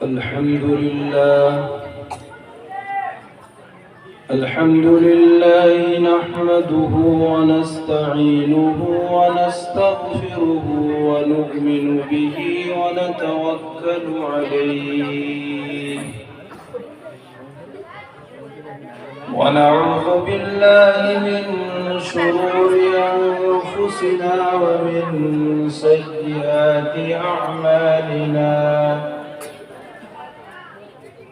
الحمد لله نحمده ونستعينه ونستغفره ونؤمن به ونتوكل عليه ونعوذ بالله من شرور أنفسنا ومن سيئات أعمالنا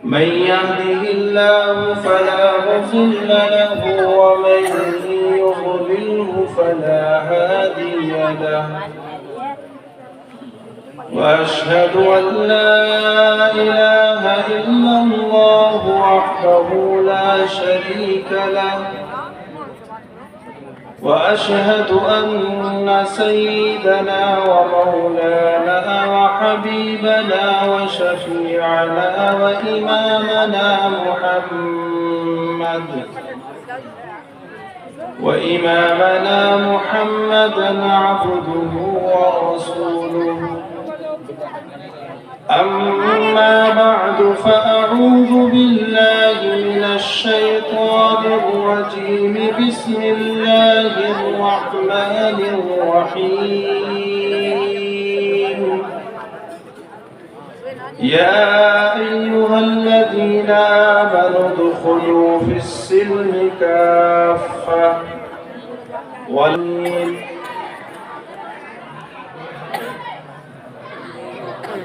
من يهده الله فلا مضل له ومن يضلله فلا هادي له وأشهد أن لا إله إلا الله وحده لا شريك له وأشهد أن سيدنا ومولانا وحبيبنا وشفيعنا وإمامنا محمدا عبده ورسوله أما بعد فأعوذ بالله من الشيطان الرجيم بسم الله الرحمن الرحيم يا أيها الذين آمنوا ادخلوا في السلم كافة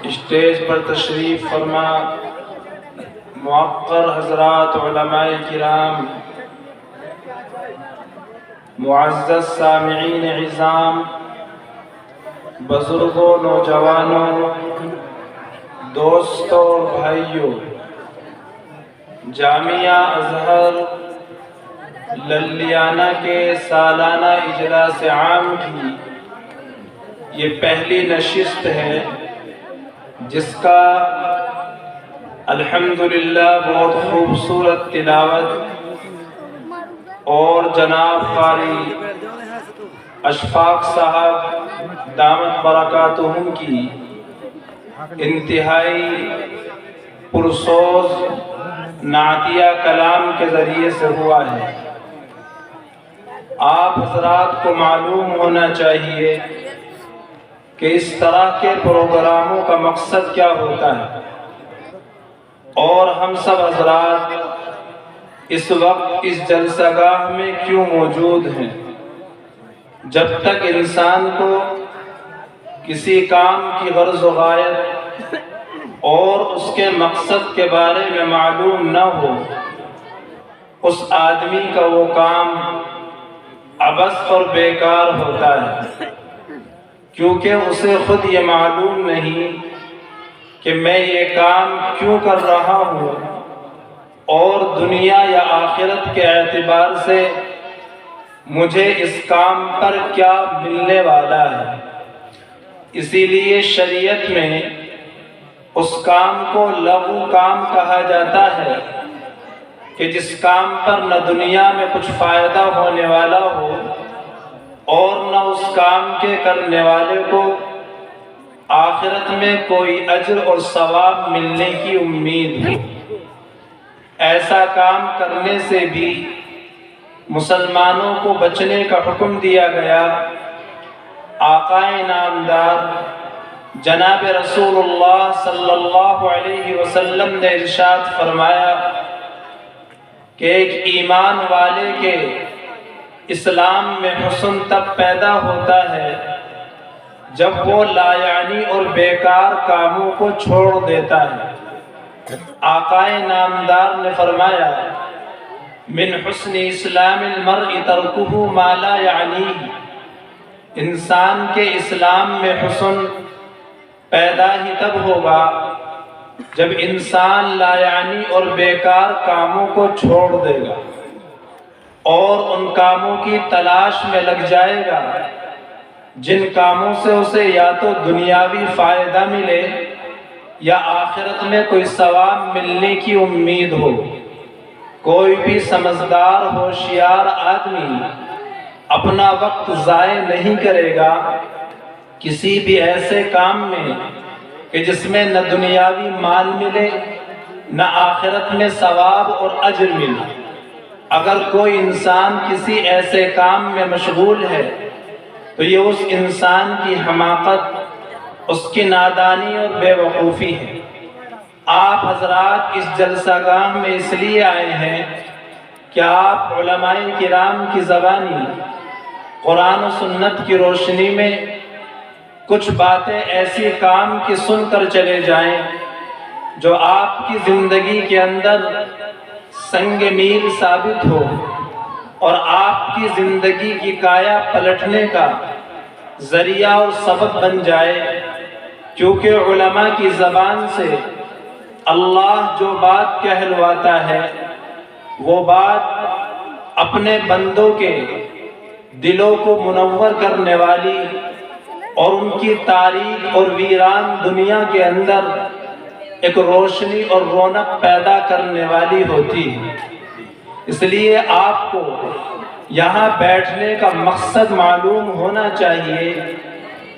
اسٹیج پر تشریف فرما موقر حضرات علماء کرام، معزز سامعین عظام، بزرگوں، نوجوانوں، دوستوں اور بھائیوں، جامعہ ازہر للیانہ کے سالانہ اجلاس عام کی یہ پہلی نشست ہے جس کا الحمدللہ بہت خوبصورت تلاوت اور جناب قاری اشفاق صاحب دامت برکاتہم کی انتہائی پرسوز نعتیہ کلام کے ذریعے سے ہوا ہے۔ آپ حضرات کو معلوم ہونا چاہیے کہ اس طرح کے پروگراموں کا مقصد کیا ہوتا ہے، اور ہم سب حضرات اس وقت اس جلسہ گاہ میں کیوں موجود ہیں۔ جب تک انسان کو کسی کام کی غرض و غایت اور اس کے مقصد کے بارے میں معلوم نہ ہو، اس آدمی کا وہ کام عبث اور بیکار ہوتا ہے، کیونکہ اسے خود یہ معلوم نہیں کہ میں یہ کام کیوں کر رہا ہوں اور دنیا یا آخرت کے اعتبار سے مجھے اس کام پر کیا ملنے والا ہے۔ اسی لیے شریعت میں اس کام کو لغو کام کہا جاتا ہے کہ جس کام پر نہ دنیا میں کچھ فائدہ ہونے والا ہو اور نہ اس کام کے کرنے والے کو آخرت میں کوئی اجر اور ثواب ملنے کی امید ہو۔ ایسا کام کرنے سے بھی مسلمانوں کو بچنے کا حکم دیا گیا۔ آقا نامدار جناب رسول اللہ صلی اللہ علیہ وسلم نے ارشاد فرمایا کہ ایک ایمان والے کے اسلام میں حسن تب پیدا ہوتا ہے جب وہ لایعنی اور بیکار کاموں کو چھوڑ دیتا ہے۔ آقا نامدار نے فرمایا من حسن اسلام المرء ترکہ ما لا یعنیہ، انسان کے اسلام میں حسن پیدا ہی تب ہوگا جب انسان لایعنی اور بیکار کاموں کو چھوڑ دے گا اور ان کاموں کی تلاش میں لگ جائے گا جن کاموں سے اسے یا تو دنیاوی فائدہ ملے یا آخرت میں کوئی ثواب ملنے کی امید ہو۔ کوئی بھی سمجھدار ہوشیار آدمی اپنا وقت ضائع نہیں کرے گا کسی بھی ایسے کام میں کہ جس میں نہ دنیاوی مال ملے نہ آخرت میں ثواب اور اجر ملے۔ اگر کوئی انسان کسی ایسے کام میں مشغول ہے تو یہ اس انسان کی حماقت، اس کی نادانی اور بے وقوفی ہے۔ آپ حضرات اس جلسہ گاہ میں اس لیے آئے ہیں کہ آپ علماء کرام کی زبانی قرآن و سنت کی روشنی میں کچھ باتیں ایسی کام کی سن کر چلے جائیں جو آپ کی زندگی کے اندر سنگ میل ثابت ہو اور آپ کی زندگی کی کایا پلٹنے کا ذریعہ اور سبب بن جائے، کیونکہ علماء کی زبان سے اللہ جو بات کہلواتا ہے وہ بات اپنے بندوں کے دلوں کو منور کرنے والی اور ان کی تاریک اور ویران دنیا کے اندر ایک روشنی اور رونق پیدا کرنے والی ہوتی ہے۔ اس لیے آپ کو یہاں بیٹھنے کا مقصد معلوم ہونا چاہیے،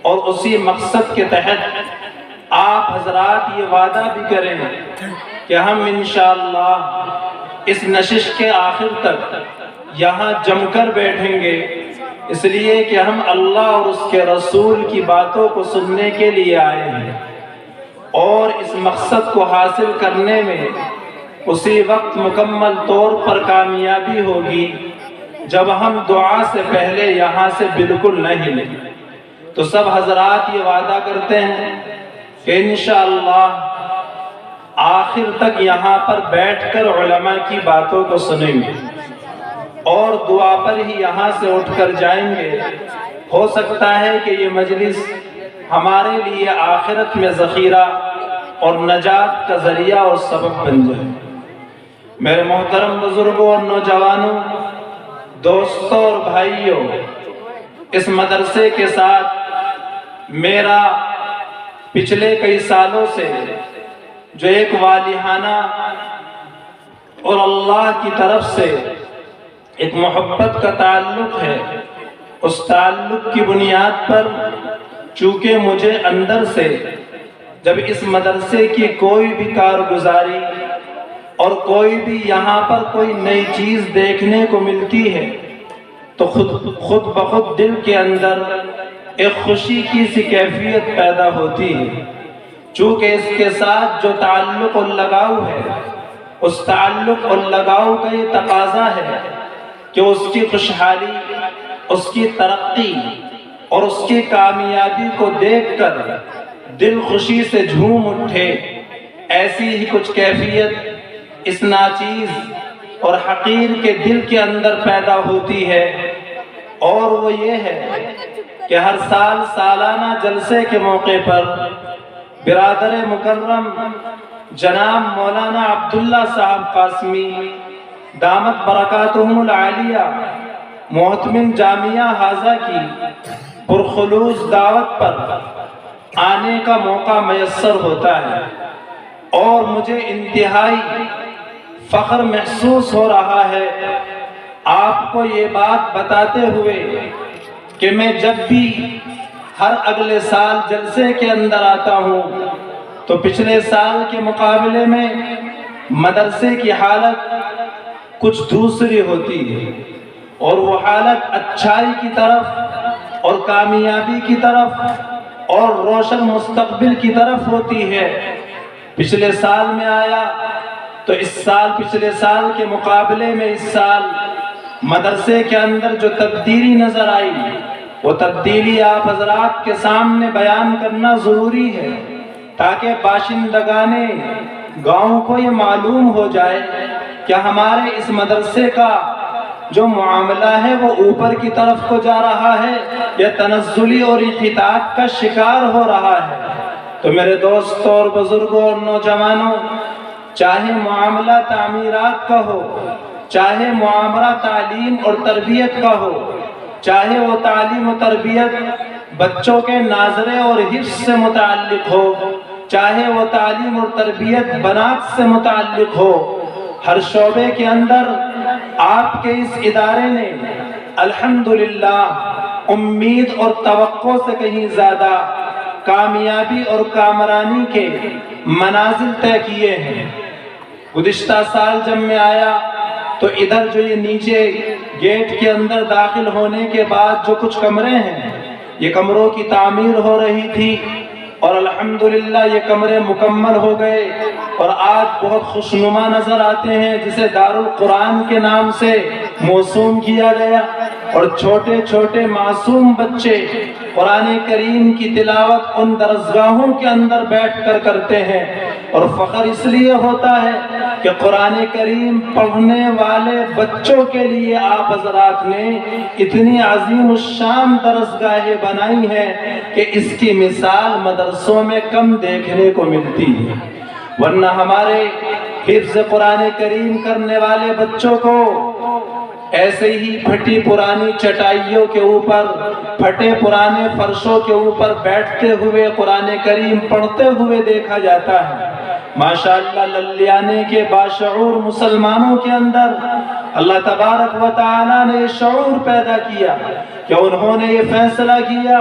اور اسی مقصد کے تحت آپ حضرات یہ وعدہ بھی کریں کہ ہم انشاءاللہ اس نشش کے آخر تک یہاں جم کر بیٹھیں گے، اس لیے کہ ہم اللہ اور اس کے رسول کی باتوں کو سننے کے لیے آئے ہیں، اور اس مقصد کو حاصل کرنے میں اسی وقت مکمل طور پر کامیابی ہوگی جب ہم دعا سے پہلے یہاں سے بالکل نہ ہلیں۔ تو سب حضرات یہ وعدہ کرتے ہیں کہ انشاءاللہ آخر تک یہاں پر بیٹھ کر علماء کی باتوں کو سنیں گے اور دعا پر ہی یہاں سے اٹھ کر جائیں گے۔ ہو سکتا ہے کہ یہ مجلس ہمارے لیے آخرت میں ذخیرہ اور نجات کا ذریعہ اور سبب بن جائے۔ میرے محترم بزرگوں اور نوجوانوں، دوستوں اور بھائیوں، اس مدرسے کے ساتھ میرا پچھلے کئی سالوں سے جو ایک والہانہ اور اللہ کی طرف سے ایک محبت کا تعلق ہے، اس تعلق کی بنیاد پر چونکہ مجھے اندر سے جب اس مدرسے کی کوئی بھی کارگزاری اور کوئی بھی یہاں پر کوئی نئی چیز دیکھنے کو ملتی ہے تو خود بخود دل کے اندر ایک خوشی کی سی کیفیت پیدا ہوتی ہے، چونکہ اس کے ساتھ جو تعلق اور لگاؤ ہے، اس تعلق اور لگاؤ کا یہ تقاضا ہے کہ اس کی خوشحالی، اس کی ترقی اور اس کی کامیابی کو دیکھ کر دل خوشی سے جھوم اٹھے۔ ایسی ہی کچھ کیفیت اس ناچیز اور حقیر کے دل کے اندر پیدا ہوتی ہے، اور وہ یہ ہے کہ ہر سال سالانہ جلسے کے موقع پر برادر مکرم جناب مولانا عبداللہ صاحب قاسمی دامت برکاتہم العالیہ محتمم جامعہ حاضہ کی پرخلوص دعوت پر آنے کا موقع میسر ہوتا ہے، اور مجھے انتہائی فخر محسوس ہو رہا ہے آپ کو یہ بات بتاتے ہوئے کہ میں جب بھی ہر اگلے سال جلسے کے اندر آتا ہوں تو پچھلے سال کے مقابلے میں مدرسے کی حالت کچھ دوسری ہوتی ہے، اور وہ حالت اچھائی کی طرف اور کامیابی کی طرف اور روشن مستقبل کی طرف ہوتی ہے۔ پچھلے سال میں آیا تو اس سال پچھلے سال کے مقابلے میں اس سال مدرسے کے اندر جو تبدیلی نظر آئی، وہ تبدیلی آپ حضرات کے سامنے بیان کرنا ضروری ہے تاکہ باشندگان گاؤں کو یہ معلوم ہو جائے کہ ہمارے اس مدرسے کا جو معاملہ ہے وہ اوپر کی طرف کو جا رہا ہے یا تنزلی اور انحطاط کا شکار ہو رہا ہے۔ تو میرے دوستوں اور بزرگوں اور نوجوانوں، چاہے معاملہ تعمیرات کا ہو، چاہے معاملہ تعلیم اور تربیت کا ہو، چاہے وہ تعلیم و تربیت بچوں کے ناظرے اور حفظ سے متعلق ہو، چاہے وہ تعلیم اور تربیت بنات سے متعلق ہو، ہر شعبے کے اندر آپ کے اس ادارے نے الحمدللہ امید اور توقع سے کہیں زیادہ کامیابی اور کامرانی کے منازل طے کیے ہیں۔ گزشتہ سال جب میں آیا تو ادھر جو یہ نیچے گیٹ کے اندر داخل ہونے کے بعد جو کچھ کمرے ہیں، یہ کمروں کی تعمیر ہو رہی تھی، اور الحمدللہ یہ کمرے مکمل ہو گئے اور آج بہت خوشنما نظر آتے ہیں، جسے دارالقرآن کے نام سے موسوم کیا گیا، اور چھوٹے چھوٹے معصوم بچے قرآن کریم کی تلاوت ان درسگاہوں کے اندر بیٹھ کر کرتے ہیں، اور فخر اس لیے ہوتا ہے کہ قرآن کریم پڑھنے والے بچوں کے لیے آپ حضرات نے اتنی عظیم الشان درسگاہیں بنائی ہیں کہ اس کی مثال مدرسوں میں کم دیکھنے کو ملتی ہے، ورنہ ہمارے حفظ قرآن کریم کرنے والے بچوں کو ایسے ہی پھٹی پرانی چٹائیوں کے اوپر، پھٹے پرانے فرشوں کے اوپر بیٹھتے ہوئے قرآن کریم پڑھتے ہوئے دیکھا جاتا ہے۔ ماشاءاللہ للیانے کے باشعور مسلمانوں کے اندر اللہ تبارک و تعالیٰ نے شعور پیدا کیا کہ انہوں نے یہ فیصلہ کیا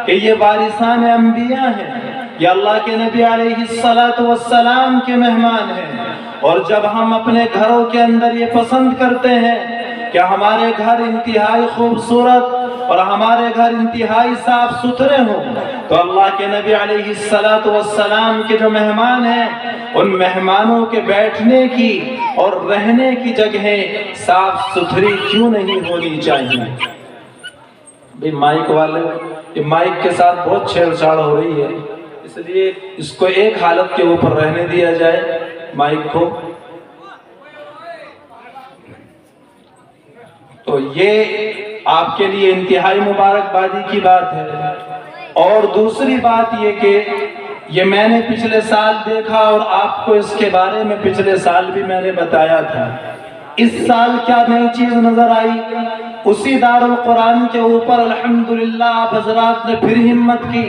کہ یہ وارثان انبیاء ہیں، یہ اللہ کے نبی علیہ السلام کے مہمان ہیں، اور جب ہم اپنے گھروں کے اندر یہ پسند کرتے ہیں کہ ہمارے گھر انتہائی خوبصورت اور ہمارے گھر انتہائی صاف ستھرے ہوں، تو اللہ کے نبی علیہ السلام کے جو مہمان ہیں، ان مہمانوں کے بیٹھنے کی اور رہنے کی جگہیں صاف ستھری کیوں نہیں ہونی چاہیے؟ بھئی مائک والے، یہ مائک کے ساتھ بہت چھیڑ چھاڑ ہو رہی ہے، اس لیے اس کو ایک حالت کے اوپر رہنے دیا جائے مائک کو۔ تو یہ آپ کے لیے انتہائی مبارکبادی کی بات ہے۔ اور دوسری بات یہ کہ یہ میں نے پچھلے سال دیکھا، اور آپ کو اس کے بارے میں پچھلے سال بھی میں نے بتایا تھا۔ اس سال کیا نئی چیز نظر آئی؟ اسی دارالقرآن کے اوپر الحمدللہ آپ حضرات نے پھر ہمت کی،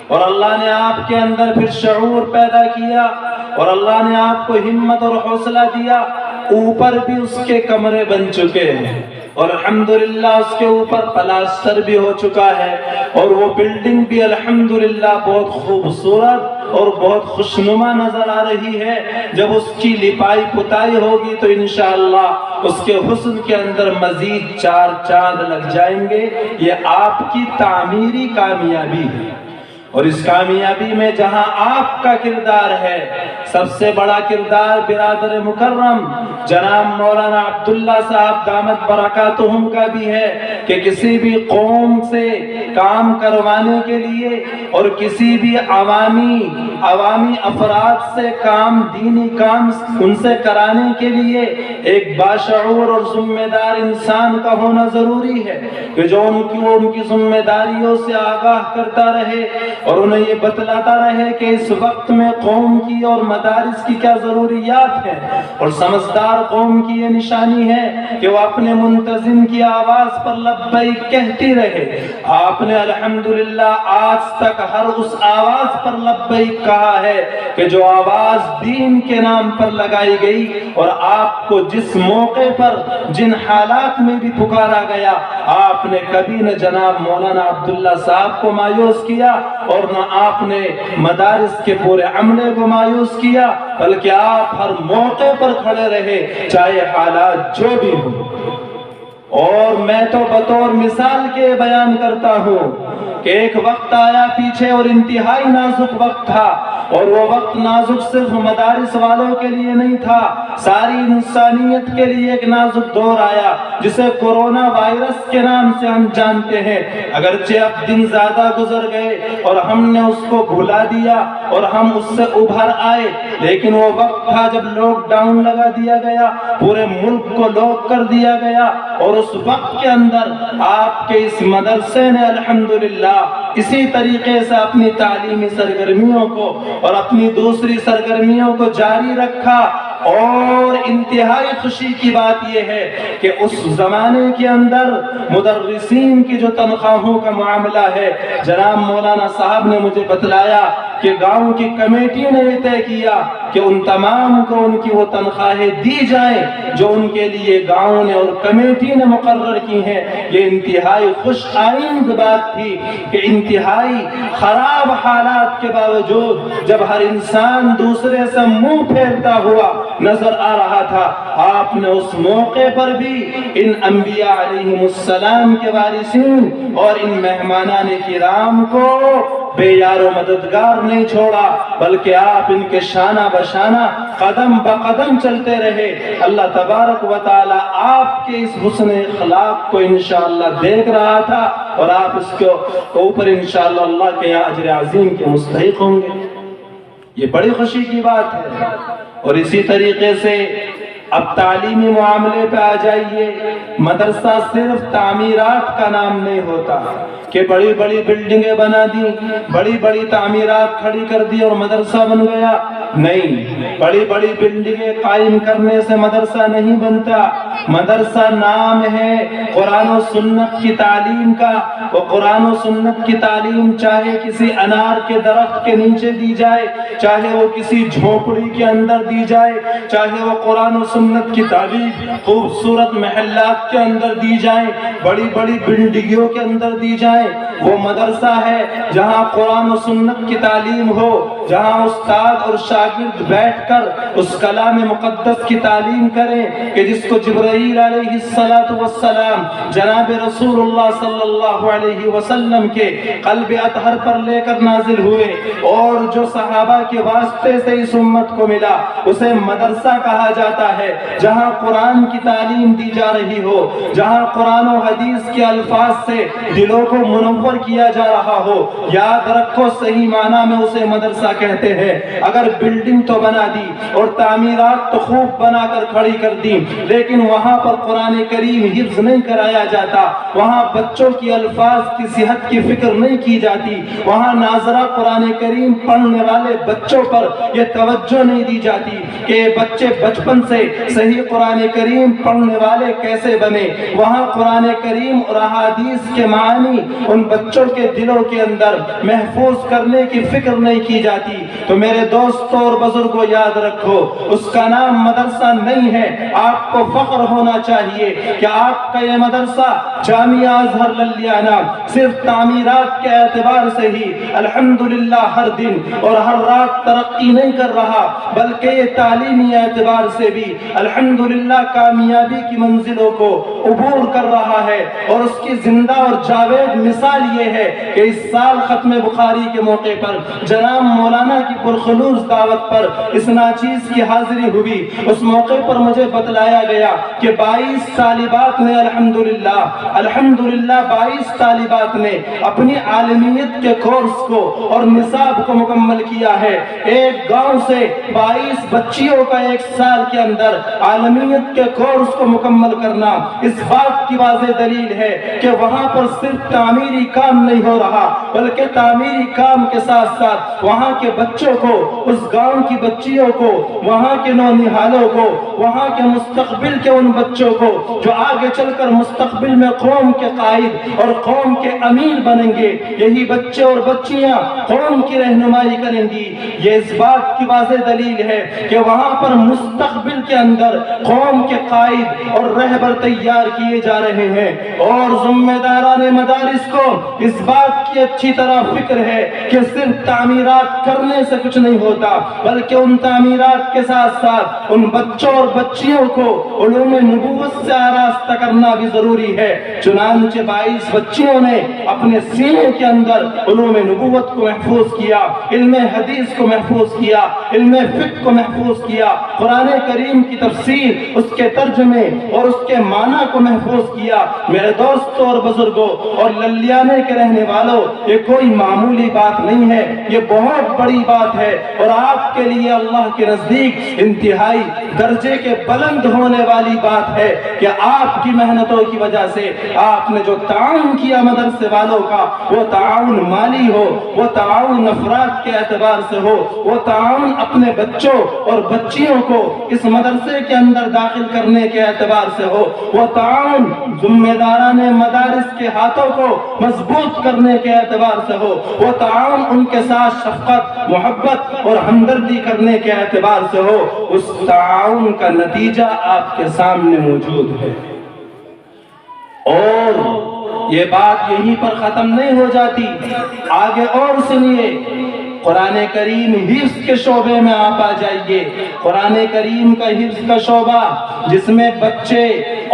اور اللہ نے آپ کے اندر پھر شعور پیدا کیا، اور اللہ نے آپ کو ہمت اور حوصلہ دیا۔ اوپر بھی اس کے کمرے بن چکے ہیں، اور الحمدللہ اس کے اوپر پلاسٹر بھی ہو چکا ہے، اور وہ بلڈنگ بھی الحمدللہ بہت خوبصورت اور بہت خوشنما نظر آ رہی ہے۔ جب اس کی لپائی پتائی ہوگی تو انشاءاللہ اس کے حسن کے اندر مزید 4 چاند لگ جائیں گے۔ یہ آپ کی تعمیری کامیابی ہے، اور اس کامیابی میں جہاں آپ کا کردار ہے، سب سے بڑا کردار برادر مکرم جناب مولانا عبداللہ صاحب دامت برکاتہم کا بھی ہے کہ کسی بھی قوم سے کام کروانے کے لیے اور کسی بھی عوامی افراد سے کام، دینی کام ان سے کرانے کے لیے ایک باشعور اور ذمہ دار انسان کا ہونا ضروری ہے کہ جو ان کی ذمہ داریوں سے آگاہ کرتا رہے اور انہیں یہ بتلاتا رہے کہ اس وقت میں قوم کی اور مدارس کی کیا ضروریات ہیں، اور سمجھدار قوم کی یہ نشانی ہے کہ وہ اپنے منتظم کی آواز پر لبیک کہتی رہے۔ آپ نے الحمدللہ آج تک ہر اس آواز پر لبیک کہا ہے کہ جو آواز دین کے نام پر لگائی گئی، اور آپ کو جس موقع پر جن حالات میں بھی پکارا گیا، آپ نے کبھی نہ جناب مولانا عبداللہ صاحب کو مایوس کیا اور نہ آپ نے مدارس کے پورے عملے کو مایوس کیا، بلکہ آپ ہر موقع پر کھڑے رہے چاہے حالات جو بھی ہوں۔ اور میں تو بطور مثال کے بیان کرتا ہوں کہ ایک وقت آیا پیچھے اور انتہائی نازک وقت تھا، اور وہ وقت نازک صرف مدارس والوں کے لیے نہیں تھا، ساری انسانیت کے لیے ایک نازک دور آیا جسے کورونا وائرس کے نام سے ہم جانتے ہیں۔ اگرچہ اب دن زیادہ گزر گئے اور ہم نے اس کو بھلا دیا اور ہم اس سے ابھر آئے، لیکن وہ وقت تھا جب لاک ڈاؤن لگا دیا گیا، پورے ملک کو لاک کر دیا گیا، اور اس وقت کے اندر آپ کے اس مدرسے نے الحمدللہ اسی طریقے سے اپنی تعلیمی سرگرمیوں کو اور اپنی دوسری سرگرمیوں کو جاری رکھا، اور انتہائی خوشی کی بات یہ ہے کہ اس زمانے کے اندر مدرسین کی جو تنخواہوں کا معاملہ ہے، جناب مولانا صاحب نے مجھے بتلایا کہ گاؤں کی کمیٹی نے یہ طے کیا کہ ان تمام کو ان کی وہ تنخواہیں دی جائیں جو ان کے لیے گاؤں نے اور کمیٹی نے مقرر کی ہیں۔ یہ انتہائی خوش آئند بات تھی کہ انتہائی خراب حالات کے باوجود جب ہر انسان دوسرے سے منہ پھیرتا ہوا نظر آ رہا تھا، آپ نے اس موقع پر بھی ان انبیاء علیہم السلام کے وارثین اور ان مہمانان کرام کو بے یار و مددگار نہیں چھوڑا، بلکہ آپ ان کے شانہ بشانہ قدم بقدم چلتے رہے۔ اللہ تبارک و تعالی آپ کے اس حسن اخلاق کو انشاءاللہ دیکھ رہا تھا اور آپ اس کے اوپر انشاءاللہ اللہ کے یہاں اجر عظیم کے مستحق ہوں گے۔ یہ بڑی خوشی کی بات ہے۔ اور اسی طریقے سے اب تعلیمی معاملے پہ آ جائیے، مدرسہ صرف تعمیرات کا نام نہیں ہوتا کہ بڑی بڑی بلڈنگیں بنا دی، بڑی بڑی تعمیرات کھڑی کر دی اور مدرسہ بن گیا۔ نہیں، بڑی بڑی بلڈنگیں قائم کرنے سے مدرسہ نہیں بنتا۔ مدرسہ نام ہے قرآن و سنت کی تعلیم کا، وہ قرآن و سنت کی تعلیم چاہے کسی انار کے درخت کے نیچے دی جائے، چاہے وہ کسی جھونپڑی کے اندر دی جائے، چاہے وہ قرآن و سنت کی تعلیم خوبصورت محلات کے اندر دی جائیں، بڑی بڑی بلڈنگوں کے اندر دی جائیں، وہ مدرسہ ہے جہاں قرآن و سنت کی تعلیم ہو، جہاں استاد اور شاگرد بیٹھ کر اس کلام مقدس کی تعلیم کریں کہ جس کو جبرائیل علیہ السلام جناب رسول اللہ صلی اللہ علیہ وسلم کے قلب اطہر پر لے کر نازل ہوئے اور جو صحابہ کے واسطے سے اس امت کو ملا، اسے مدرسہ کہا جاتا ہے، جہاں قرآن کی تعلیم دی جا رہی ہو، جہاں قرآن و حدیث کے الفاظ سے دلوں کو منور کیا جا رہا ہو۔ یاد رکھو، صحیح معنی میں اسے مدرسہ کہتے ہیں۔ اگر بلڈنگ تو بنا دی اور تعمیرات تو خوب بنا کر کھڑی کر دی، لیکن وہاں پر قرآن کریم حفظ نہیں کرایا جاتا، وہاں بچوں کی الفاظ کی صحت کی فکر نہیں کی جاتی، وہاں ناظرہ قرآن کریم پڑھنے والے بچوں پر یہ توجہ نہیں دی جاتی کہ بچے بچپن سے صحیح قرآن کریم پڑھنے والے کیسے بنے، وہاں قرآن کریم اور احادیث کے معنی ان بچوں کے دلوں کے اندر محفوظ کرنے کی فکر نہیں کی جاتی۔ تو میرے دوستوں اور بزرگوں، یاد رکھو، اس کا نام مدرسہ نہیں ہے۔ آپ کو فخر ہونا چاہیے کہ آپ کا یہ مدرسہ جامعہ ازہر للیانہ صرف تعمیرات کے اعتبار سے ہی الحمدللہ ہر دن اور ہر رات ترقی نہیں کر رہا، بلکہ یہ تعلیمی اعتبار سے بھی الحمدللہ کامیابی کی منزلوں کو عبور کر رہا ہے۔ اور اس کی زندہ اور جاوید مثال یہ ہے کہ اس سال ختم بخاری کے موقع پر جناب مولانا کی پرخلوص دعوت پر اس ناچیز کی حاضری ہوئی۔ اس موقع پر مجھے بتلایا گیا کہ 22 طالبات نے الحمدللہ 22 طالبات نے اپنی عالمیت کے کورس کو اور نصاب کو مکمل کیا ہے۔ ایک گاؤں سے 22 بچیوں کا ایک سال کے اندر عالمیت کے کورس کو مکمل کرنا اس بات کی واضح دلیل ہے کہ وہاں پر صرف تعمیری کام نہیں ہو رہا، بلکہ تعمیری کام کے ساتھ ساتھ وہاں کے بچوں کو، اس گاؤں کی بچیوں کو، وہاں کے نونہالوں کو، وہاں کے مستقبل کے ان بچوں کو جو آگے چل کر مستقبل میں قوم کے قائد اور قوم کے امیر بنیں گے، یہی بچے اور بچیاں قوم کی رہنمائی کریں گی۔ یہ اس بات کی واضح دلیل ہے کہ وہاں پر مستقبل کے اندر قوم کے قائد اور رہبر تیار کیے جا رہے ہیں۔ اور ذمہ داران مدارس کو اس بات کی اچھی طرح فکر ہے کہ صرف تعمیرات کرنے سے کچھ نہیں ہوتا، بلکہ ان تعمیرات کے ساتھ ساتھ ان بچوں اور بچیوں کو علوم نبوت سے آراستہ کرنا بھی ضروری ہے۔ چنانچہ 22 بچیوں نے اپنے سینے کے اندر علوم نبوت کو محفوظ کیا، علم حدیث کو محفوظ کیا، علم فقہ کو محفوظ کیا، قرآن کریم کی تفسیر، اس کے ترجمے اور اس کے معنی کو محفوظ کیا۔ میرے دوستوں اور بزرگوں، اور للیانہ لدھیانے کے رہنے والوں، یہ کوئی معمولی بات نہیں ہے، یہ بہت بڑی بات ہے، اور آپ کے لیے اللہ کے نزدیک انتہائی درجے کے بلند ہونے والی بات ہے کہ آپ کی محنتوں کی وجہ سے آپ نے جو تعاون کیا مدرسے والوں کا، وہ تعاون مالی ہو، وہ تعاون افراد کے اعتبار سے ہو، وہ تعاون اپنے بچوں اور بچیوں کو اس مدرسے کے اندر داخل کرنے کے اعتبار سے ہو، وہ تعاون ذمہ داران مدارس کے ہاتھوں کو مضبوط کرنے کے اعتبار سے ہو، وہ تعاون ان کے ساتھ شفقت، محبت اور ہمدردی کرنے کے اعتبار سے ہو، اس تعاون کا نتیجہ آپ کے سامنے موجود ہے۔ اور یہ بات یہیں پر ختم نہیں ہو جاتی، آگے اور سنیے۔ قرآن کریم حفظ کے شعبے میں آپ آ جائیے۔ قرآن کریم کا حفظ کا شعبہ جس میں بچے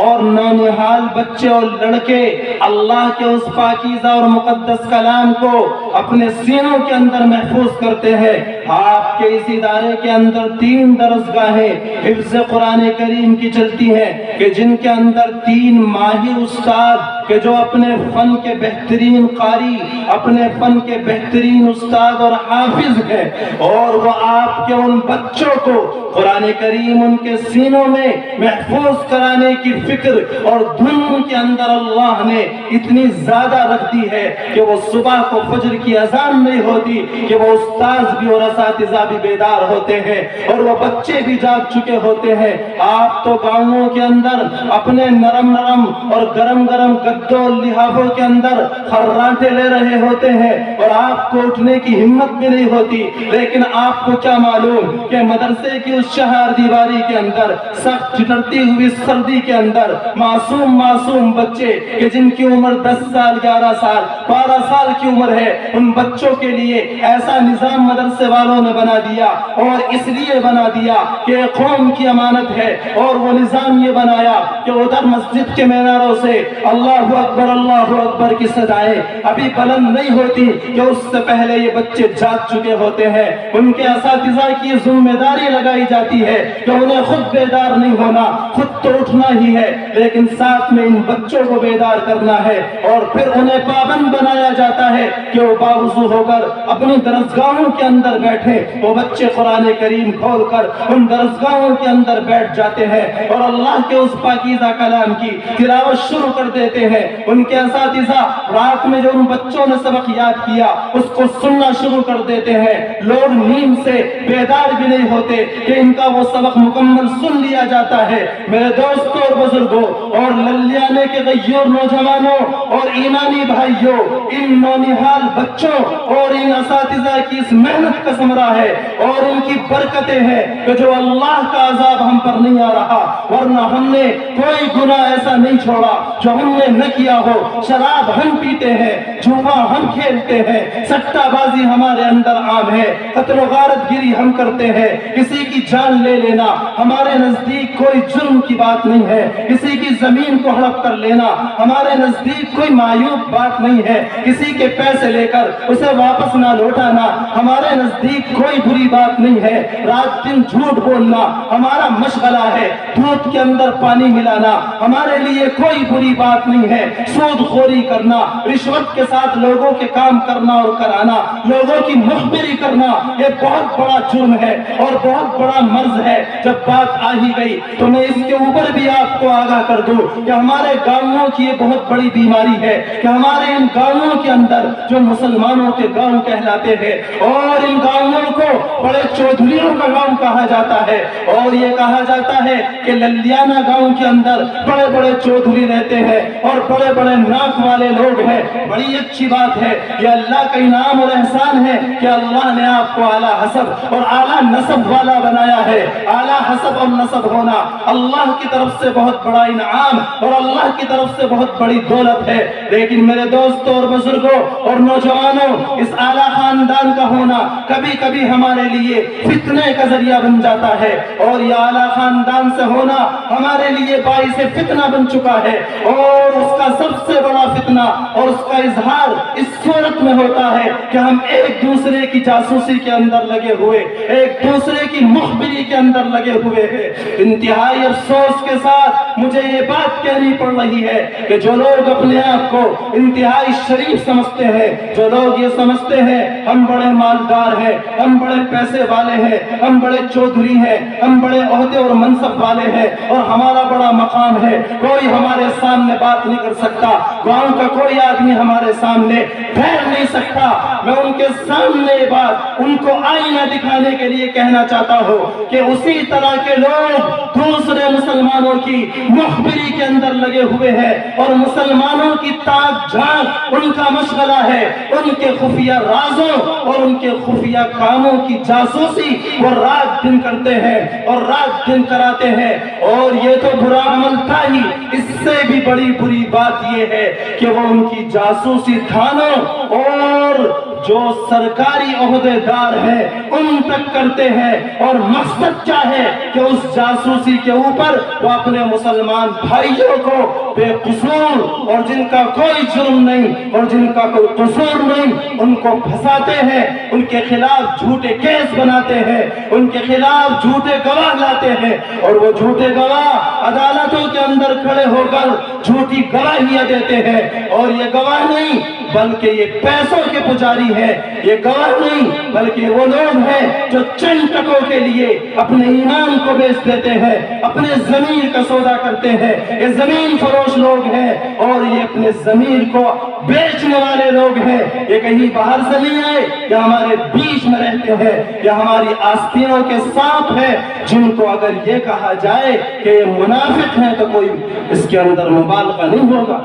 اور نونہال بچے اور لڑکے اللہ کے اس پاکیزہ اور مقدس کلام کو اپنے سینوں کے اندر محفوظ کرتے ہیں۔ آپ کے اس ادارے کے اندر 3 درسگاہیں حفظ قرآن کریم کی چلتی ہیں کہ جن کے اندر 3 ماہر استاد کہ جو اپنے فن کے بہترین قاری، اپنے فن کے بہترین استاد اور حافظ ہیں، اور وہ آپ کے ان بچوں کو قرآن کریم ان کے سینوں میں محفوظ کرانے کی فکر اور دھن کے اندر اللہ نے اتنی زیادہ رکھ دی ہے کہ وہ صبح کو فجر کی اذان نہیں ہوتی کہ وہ استاذ بھی اور اساتذہ بھی بیدار ہوتے ہیں اور وہ بچے بھی جاگ چکے ہوتے ہیں۔ آپ تو گاؤں کے اندر اپنے نرم نرم اور گرم گرم گدوں اور لحافوں کے اندر خراٹے لے رہے ہوتے ہیں اور آپ کو اٹھنے کی ہمت بھی نہیں ہوتی، لیکن آپ کو کیا معلوم کہ مدرسے کی اس چہار دیواری کے اندر سخت چٹرتی ہوئی سردی کے اندر معصوم بچے کہ جن کی عمر 10 سال 11 سال 12 سال کی عمر ہے، ان بچوں کے لیے ایسا نظام مدرسے والوں نے بنا دیا، اور اس لیے بنا دیا کہ قوم کی امانت ہے، اور وہ نظام یہ بنایا کہ ادھر مسجد کے میناروں سے اللہ اکبر کی صدائیں ابھی بلند نہیں ہوتی کہ اس سے پہلے یہ بچے جاگ چکے ہوتے ہیں۔ ان کے اساتذہ کی ذمہ داری لگائی جاتی ہے کہ انہیں خود بیدار نہیں ہونا، خود تو اٹھنا ہی ہے، لیکن ساتھ میں ان بچوں کو بیدار کرنا ہے، اور پھر انہیں پابند بنایا جاتا ہے کہ وہ باوضو ہو کر اپنی درسگاہوں کے اندر بیٹھے۔ وہ بچے قرآن کریم کھول کر ان درسگاہوں کے اندر بیٹھ جاتے ہیں اور اللہ کے اس پاکیزہ کلام کی تلاوت شروع کر دیتے ہیں۔ ان کے اساتذہ رات میں جو ان بچوں نے سبق یاد کیا اس کو سننا شروع کر دیتے ہیں۔ لوگ نیند سے بیدار بھی نہیں ہوتے کہ ان کا وہ سبق مکمل سن لیا جاتا ہے۔ میرے دوستوں اور بزرگوں اور للیانے کے غیور نوجوانوں اور ایمانی بھائیوں، ان نونہال بچوں اور ان اساتذہ کی اس محنت کا ثمرہ ہے اور ان کی برکتیں ہیں کہ جو اللہ کا عذاب ہم پر نہیں آ رہا، ورنہ ہم نے کوئی گناہ ایسا نہیں چھوڑا جو ہم نے نہ کیا ہو۔ شراب ہم پیتے ہیں، جوا ہم کھیلتے ہیں، سٹہ بازی ہمارے اندر عام ہے، قتل و غارت گیری ہم کرتے ہیں، کسی کی جان لے لینا ہمارے نزدیک کوئی جرم کی بات نہیں ہے، کسی کی زمین کو ہڑپ کر لینا ہمارے نزدیک کوئی معیوب بات نہیں ہے، کسی کے پیسے لے کر اسے واپس نہ لوٹانا ہمارے نزدیک کوئی بری بات نہیں ہے، رات دن جھوٹ بولنا ہمارا مشغلہ ہے، دودھ کے اندر پانی ملانا ہمارے لیے کوئی بری بات نہیں ہے، سود خوری کرنا، رشوت کے ساتھ لوگوں کے کام کرنا اور کرانا، لوگوں کی مخبری کرنا، یہ بہت بڑا جرم ہے اور بہت بڑا مرض ہے۔ جب بات آ ہی گئی تو میں اس کے اوپر بھی آپ کو آگاہ کر دوں کہ ہمارے گاؤں کی یہ بہت بڑی بیماری ہے کہ ہمارے ان گاؤں کے اندر جو مسلمانوں کے گاؤں کہلاتے ہیں اور ان گاؤں کو بڑے چودھریوں کا گاؤں کہا جاتا ہے، اور یہ کہا جاتا ہے کہ للیانہ گاؤں کے اندر بڑے بڑے چودھری رہتے ہیں اور بڑے بڑے ناک والے لوگ ہیں۔ بڑی اچھی بات ہے، یہ اللہ کا انعام اور احسان ہے کہ اللہ نے آپ کو اعلیٰ حسب اور اعلیٰ نسب والا بنایا ہے۔ اعلیٰ حسب اور نسب ہونا اللہ کی طرف سے بہت بڑا انعام اور اللہ کی طرف سے بہت بڑی دولت ہے، لیکن میرے دوستوں اور بزرگوں اور نوجوانوں، اس اعلیٰ خاندان کا ہونا کبھی کبھی ہمارے لیے فتنے کا ذریعہ بن جاتا ہے، اور یہ اعلیٰ خاندان سے ہونا ہمارے لیے باعث فتنہ بن چکا ہے، اور اس کا سب سے بڑا فتنہ اور اس کا اظہار اس صورت میں ہوتا ہے کہ ہم ایک دوسرے کی جاسوسی کے اندر لگے ہوئے، ایک دوسرے کی مخبری کے اندر لگے ہوئے ہیں۔ انتہائی افسوس کے ساتھ مجھے یہ بات کہنی پڑ رہی ہے کہ جو لوگ اپنے آپ کو انتہائی شریف سمجھتے ہیں، جو لوگ یہ سمجھتے ہیں ہم بڑے مالدار ہیں، ہم بڑے پیسے والے ہیں، ہم بڑے چودھری ہیں، ہم بڑے عہدے اور منصب والے ہیں اور ہمارا بڑا مقام ہے، کوئی ہمارے سامنے بات نہیں کر سکتا، گاؤں کا کوئی آدمی ہمارے سامنے ٹھہر نہیں سکتا، میں ان کے سامنے یہ بات ان کو آئینہ دکھانے کے لیے کہنا چاہتا ہوں کہ اسی طرح کے لوگ دوسرے مسلمانوں کی مخبری کے اندر لگے ہوئے ہیں اور مسلمانوں کی تاک جھانک ان کا مشغلہ ہے، ان کے خفیہ رازوں اور ان کے خفیہ کاموں کی جاسوسی وہ رات دن کرتے ہیں اور رات دن کراتے ہیں، اور یہ تو برا عمل تھا ہی، اس سے بھی بڑی بری بات یہ ہے کہ وہ ان کی جاسوسی تھانوں اور جو سرکاری عہدے دار ہیں ان تک کرتے ہیں، اور مقصد کیا ہے کہ اس جاسوسی کے اوپر وہ اپنے مسلمان بھائیوں کو بے قصور اور جن کا کوئی جرم نہیں اور جن کا کوئی قصور نہیں ان کو پھنساتے ہیں، ان کے خلاف جھوٹے کیس بناتے ہیں، ان کے خلاف جھوٹے گواہ لاتے ہیں، اور وہ جھوٹے گواہ عدالتوں کے اندر کھڑے ہو کر جھوٹی گواہیاں دیتے ہیں، اور یہ گواہ نہیں بلکہ یہ پیسوں کے پجاری ہے، یہ گواہ نہیں بلکہ وہ لوگ ہیں جو چند ٹکوں کے لیے اپنے ایمان کو بیچ دیتے ہیں، اپنے ضمیر کا سودا کرتے ہیں، یہ زمین فروش لوگ ہیں اور یہ اپنے ضمیر کو بیچنے والے لوگ ہیں، یہ کہیں باہر سے نہیں آئے، یہ ہمارے بیچ میں رہتے ہیں، یہ ہماری آستینوں کے سانپ ہیں جن کو اگر یہ کہا جائے کہ یہ منافق ہیں تو کوئی اس کے اندر مبالغہ نہیں ہوگا۔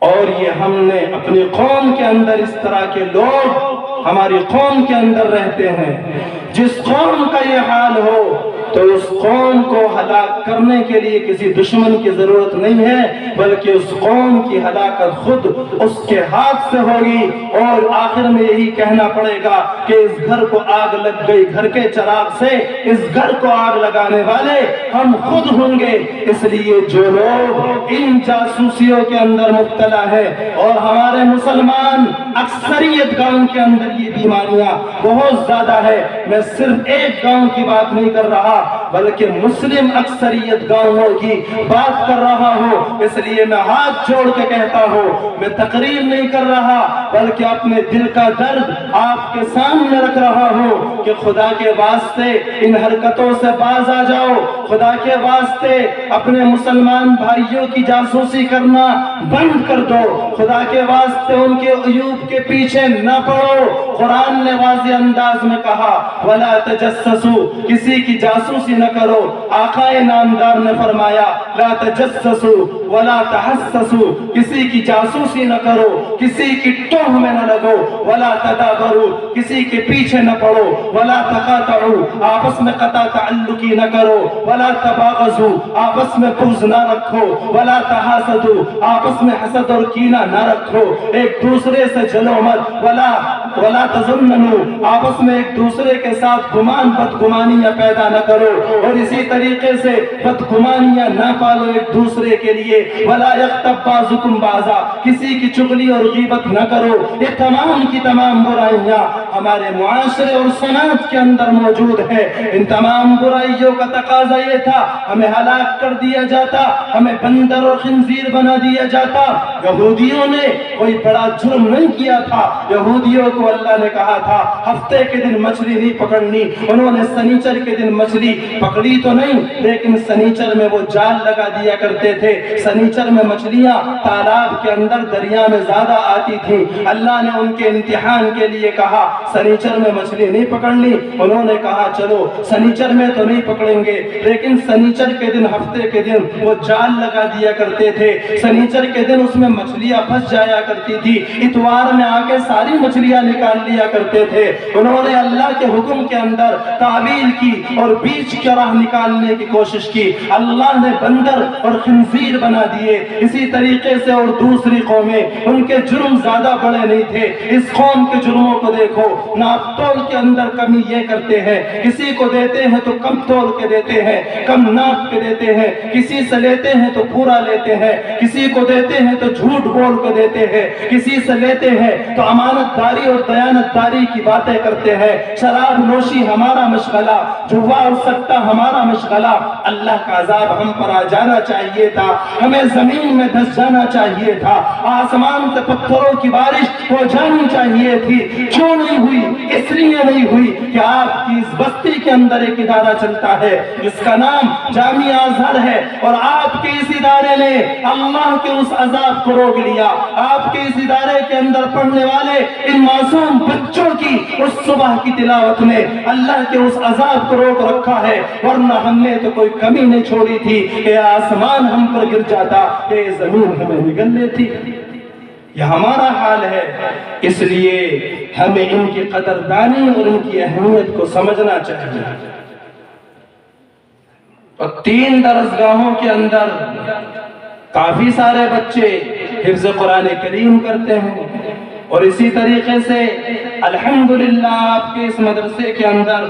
اور یہ ہم نے اپنی قوم کے اندر اس طرح کے لوگ ہماری قوم کے اندر رہتے ہیں، جس قوم کا یہ حال ہو تو اس قوم کو ہلاک کرنے کے لیے کسی دشمن کی ضرورت نہیں ہے، بلکہ اس قوم کی ہلاکت خود اس کے ہاتھ سے ہوگی، اور آخر میں یہی کہنا پڑے گا کہ اس گھر کو آگ لگ گئی، گھر کے چراغ سے اس گھر کو آگ لگانے والے ہم خود ہوں گے۔ اس لیے جو لوگ ان جاسوسیوں کے اندر مبتلا ہے، اور ہمارے مسلمان اکثریت گاؤں کے اندر یہ بیماریاں بہت زیادہ ہے، میں صرف ایک گاؤں کی بات نہیں کر رہا بلکہ مسلم اکثریت گاؤں کی بات کر رہا ہوں، اس لیے میں ہاتھ جوڑ کے کہتا ہوں، میں تقریر نہیں کر رہا بلکہ اپنے دل کا درد آپ کے سامنے رکھ رہا ہوں کہ خدا کے واسطے ان حرکتوں سے باز آ جاؤ، خدا کے واسطے اپنے مسلمان بھائیوں کی جاسوسی کرنا بند کر دو، خدا کے واسطے ان کے عیوب کے پیچھے نہ پڑو۔ قرآن نے واضح انداز میں کہا وَلَا تَجَسَّسُوا، کسی کی جاسوسی نہ کرو۔ آقا نامدار نے فرمایا لا تجسسوا ولا تحسسوا، کسی کی جاسوسی نہ کرو، کسی کی ٹوہ میں نہ لگو، ولا تدابروا، کسی کے پیچھے نہ پڑو، ولا تقاطعوا، آپس میں قطع تعلقی نہ کرو، ولا تباغضوا، آپس میں بغض نہ رکھو، ولا تحاسدوا، آپس میں حسد اور کینہ نہ رکھو، ایک دوسرے سے جلو مت، ولا تظننوا، آپس میں ایک دوسرے کے ساتھ گمان بدگمانیاں پیدا نہ کرو، اور اسی طریقے سے بدگمانیاں نہ پالو ایک دوسرے کے لیے، ولا یغتب بعضکم بعضا، کسی کی چغلی اور غیبت نہ کرو۔ یہ تمام کی تمام برائیاں ہمارے معاشرے اور سماج کے اندر موجود ہیں، ان تمام برائیوں کا تقاضا یہ تھا ہمیں ہلاک کر دیا جاتا، ہمیں بندر اور خنزیر بنا دیا جاتا۔ یہودیوں نے کوئی بڑا جرم نہیں کیا تھا، یہودیوں کو اللہ نے کہا تھا ہفتے کے دن مچھلی نہیں پکڑنی، انہوں نے سنیچر کے دن مچھلی پکڑی تو نہیں لیکن سنیچر میں وہ جال لگا دیا کرتے تھے، سنیچر میں مچھلیاں تالاب کے اندر دریا میں زیادہ آتی تھیں، اللہ نے ان کے امتحان کے لیے کہا سنیچر میں مچھلی نہیں پکڑنی، انہوں نے کہا چلو سنیچر میں تو نہیں پکڑیں گے لیکن سنیچر کے دن ہفتے کے دن وہ جال لگا دیا کرتے تھے، سنیچر کے دن اس میں مچھلیاں پھنس جایا کرتی تھی، اتوار میں آ کے ساری مچھلیاں نکال لیا کرتے تھے، انہوں نے اللہ کے حکم کے اندر تعویل کی اور بیچ کے راہ نکالنے کی کوشش کی، اللہ نے بندر اور خنزیر بنا دیے۔ اسی طریقے سے اور دوسری قومیں ان کے جرم زیادہ بڑے نہیں تھے، اس قوم کے جرموں کو دیکھو، ناپ تول کے اندر کمی یہ کرتے ہیں، کسی کو دیتے ہیں تو کم تول کے دیتے ہیں، کم ناپ کے دیتے ہیں، کسی سے لیتے ہیں تو پورا لیتے ہیں، کسی کو دیتے ہیں تو جھوٹ بول کے دیتے ہیں، کسی سے لیتے ہیں تو امانت داری اور دیانتداری کی باتیں کرتے ہیں، شراب نوشی ہمارا مشغلہ، جوا اور سکتا ہمارا مشغلہ۔ اللہ کا عذاب ہم پر آ جانا چاہیے تھا، ہمیں زمین میں دھس جانا چاہیے تھا، آسمان سے پتھروں کی بارش ہو جانی چاہیے تھی۔ کیوں نہیں ہوئی؟ اس لیے نہیں ہوئی کہ آپ کی اس بستی کے اندر ایک ادارہ چلتا ہے جس کا نام جامعہ ازہر ہے، اور آپ کے اس ادارے نے اللہ کے اس عذاب کو روک لیا۔ آپ کے اس ادارے کے اندر پڑھنے والے ان معصوم بچوں کی اس صبح کی تلاوت نے اللہ کے اس عذاب کو روک رکھا ہے، ورنہ ہم نے تو کوئی کمی نہیں چھوڑی تھی کہ آسمان ہم پر گر جاتا، کہ زمین ہمیں نگل لیتی۔ یہ ہمارا حال ہے، اس لیے ہمیں ان کی قدردانی اور ان کی اہمیت کو سمجھنا چاہیے۔ اور 3 درسگاہوں کے اندر کافی سارے بچے حفظ قرآن کریم کرتے ہیں، اور اسی طریقے سے الحمدللہ آپ کے اس مدرسے کے اندر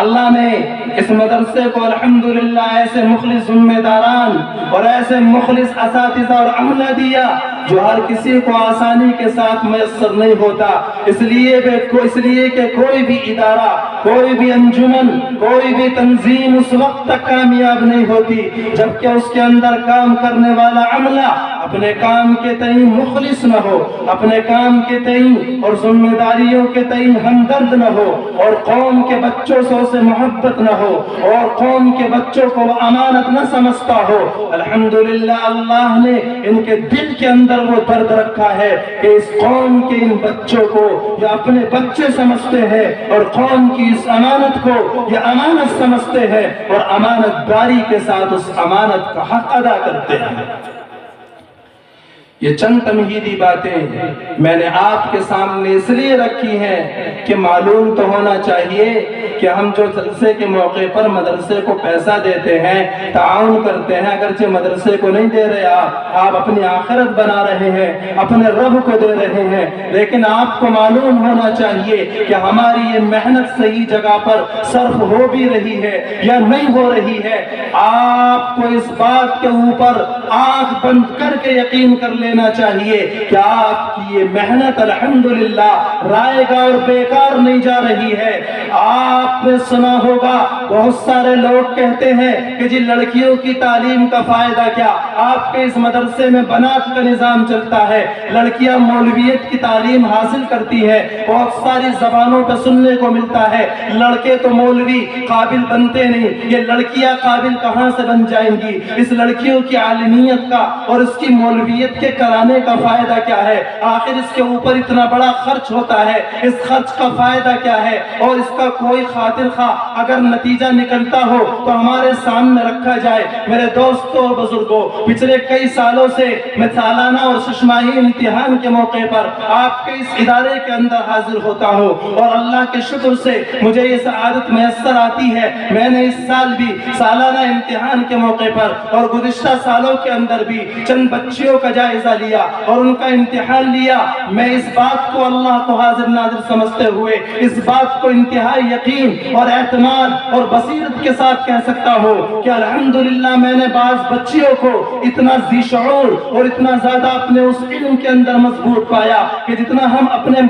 اللہ نے اس مدرسے کو الحمدللہ ایسے مخلص ذمہ داران اور ایسے مخلص اساتذہ اور عملہ دیا جو ہر کسی کو آسانی کے ساتھ میسر نہیں ہوتا، اس لیے کہ کوئی بھی ادارہ، کوئی بھی انجمن، کوئی بھی تنظیم اس وقت تک کامیاب نہیں ہوتی جبکہ اس کے اندر کام کرنے والا عملہ اپنے کام کے تئیں مخلص نہ ہو، اپنے کام کے تئیں اور ذمہ داریوں کے تئیں ہمدرد نہ ہو، اور قوم کے بچوں سے اسے محبت نہ ہو، اور قوم کے بچوں کو امانت نہ سمجھتا ہو۔ الحمدللہ اللہ نے ان کے دل کے اندر وہ درد رکھا ہے کہ اس قوم کے ان بچوں کو یہ اپنے بچے سمجھتے ہیں، اور قوم کی اس امانت کو یہ امانت سمجھتے ہیں، اور امانت داری کے ساتھ اس امانت کا حق ادا کرتے ہیں۔ یہ چند تمہیدی باتیں میں نے آپ کے سامنے اس لیے رکھی ہیں کہ معلوم تو ہونا چاہیے کہ ہم جو جلسے کے موقع پر مدرسے کو پیسہ دیتے ہیں، تعاون کرتے ہیں، اگرچہ مدرسے کو نہیں دے رہے آپ اپنی آخرت بنا رہے ہیں، اپنے رب کو دے رہے ہیں، لیکن آپ کو معلوم ہونا چاہیے کہ ہماری یہ محنت صحیح جگہ پر صرف ہو بھی رہی ہے یا نہیں ہو رہی ہے۔ آپ کو اس بات کے اوپر آنکھ بند کر کے یقین کر لینا چاہیے کہ آپ کی یہ محنت الحمدللہ رائے گا اور بیکار نہیں جا رہی ہے۔ آپ نے سنا ہوگا بہت سارے لوگ کہتے ہیں کہ جی لڑکیوں کی تعلیم کا فائدہ کیا؟ آپ کے اس مدرسے میں بنات کا نظام چلتا ہے، لڑکیاں مولویت کی تعلیم حاصل کرتی ہے، بہت ساری زبانوں پہ سننے کو ملتا ہے لڑکے تو مولوی قابل بنتے نہیں، یہ لڑکیاں قابل کہاں سے بن جائیں گی؟ اس لڑکیوں کی عالمیت کا اور اس کی مولویت کے کرانے کا فائدہ کیا ہے؟ آخر اس کے اوپر اتنا بڑا خرچ ہوتا ہے، اس خرچ کا فائدہ کیا ہے؟ اور اس کا کوئی خاطر خواہ اگر نتیجہ نکلتا ہو تو ہمارے سامنے رکھا جائے۔ میرے دوستوں اور بزرگوں، پچھلے کئی سالوں سے میں سالانہ اور ششماہی امتحان کے موقع پر آپ کے اس ادارے کے اندر حاضر ہوتا ہوں، اور اللہ کے شکر سے مجھے یہ سعادت میسر آتی ہے۔ میں نے اس سال بھی سالانہ امتحان کے موقع پر اور گزشتہ سالوں کے اندر بھی چند بچیوں کا جائزہ لیا اور ان کا امتحان لیا۔ میں اس بات کو اللہ کو حاضر ناظر سمجھتے ہوئے اس بات کو انتہائی یقین اور اعتماد اور بصیرت کے ساتھ کہہ سکتا ہوں کہ الحمدللہ میں نے بعض بچیوں کو اتنا ذی شعور اور اتنا زیادہ اپنے اس علم کے اندر مضبوط پایا کہ جتنا ہم اپنے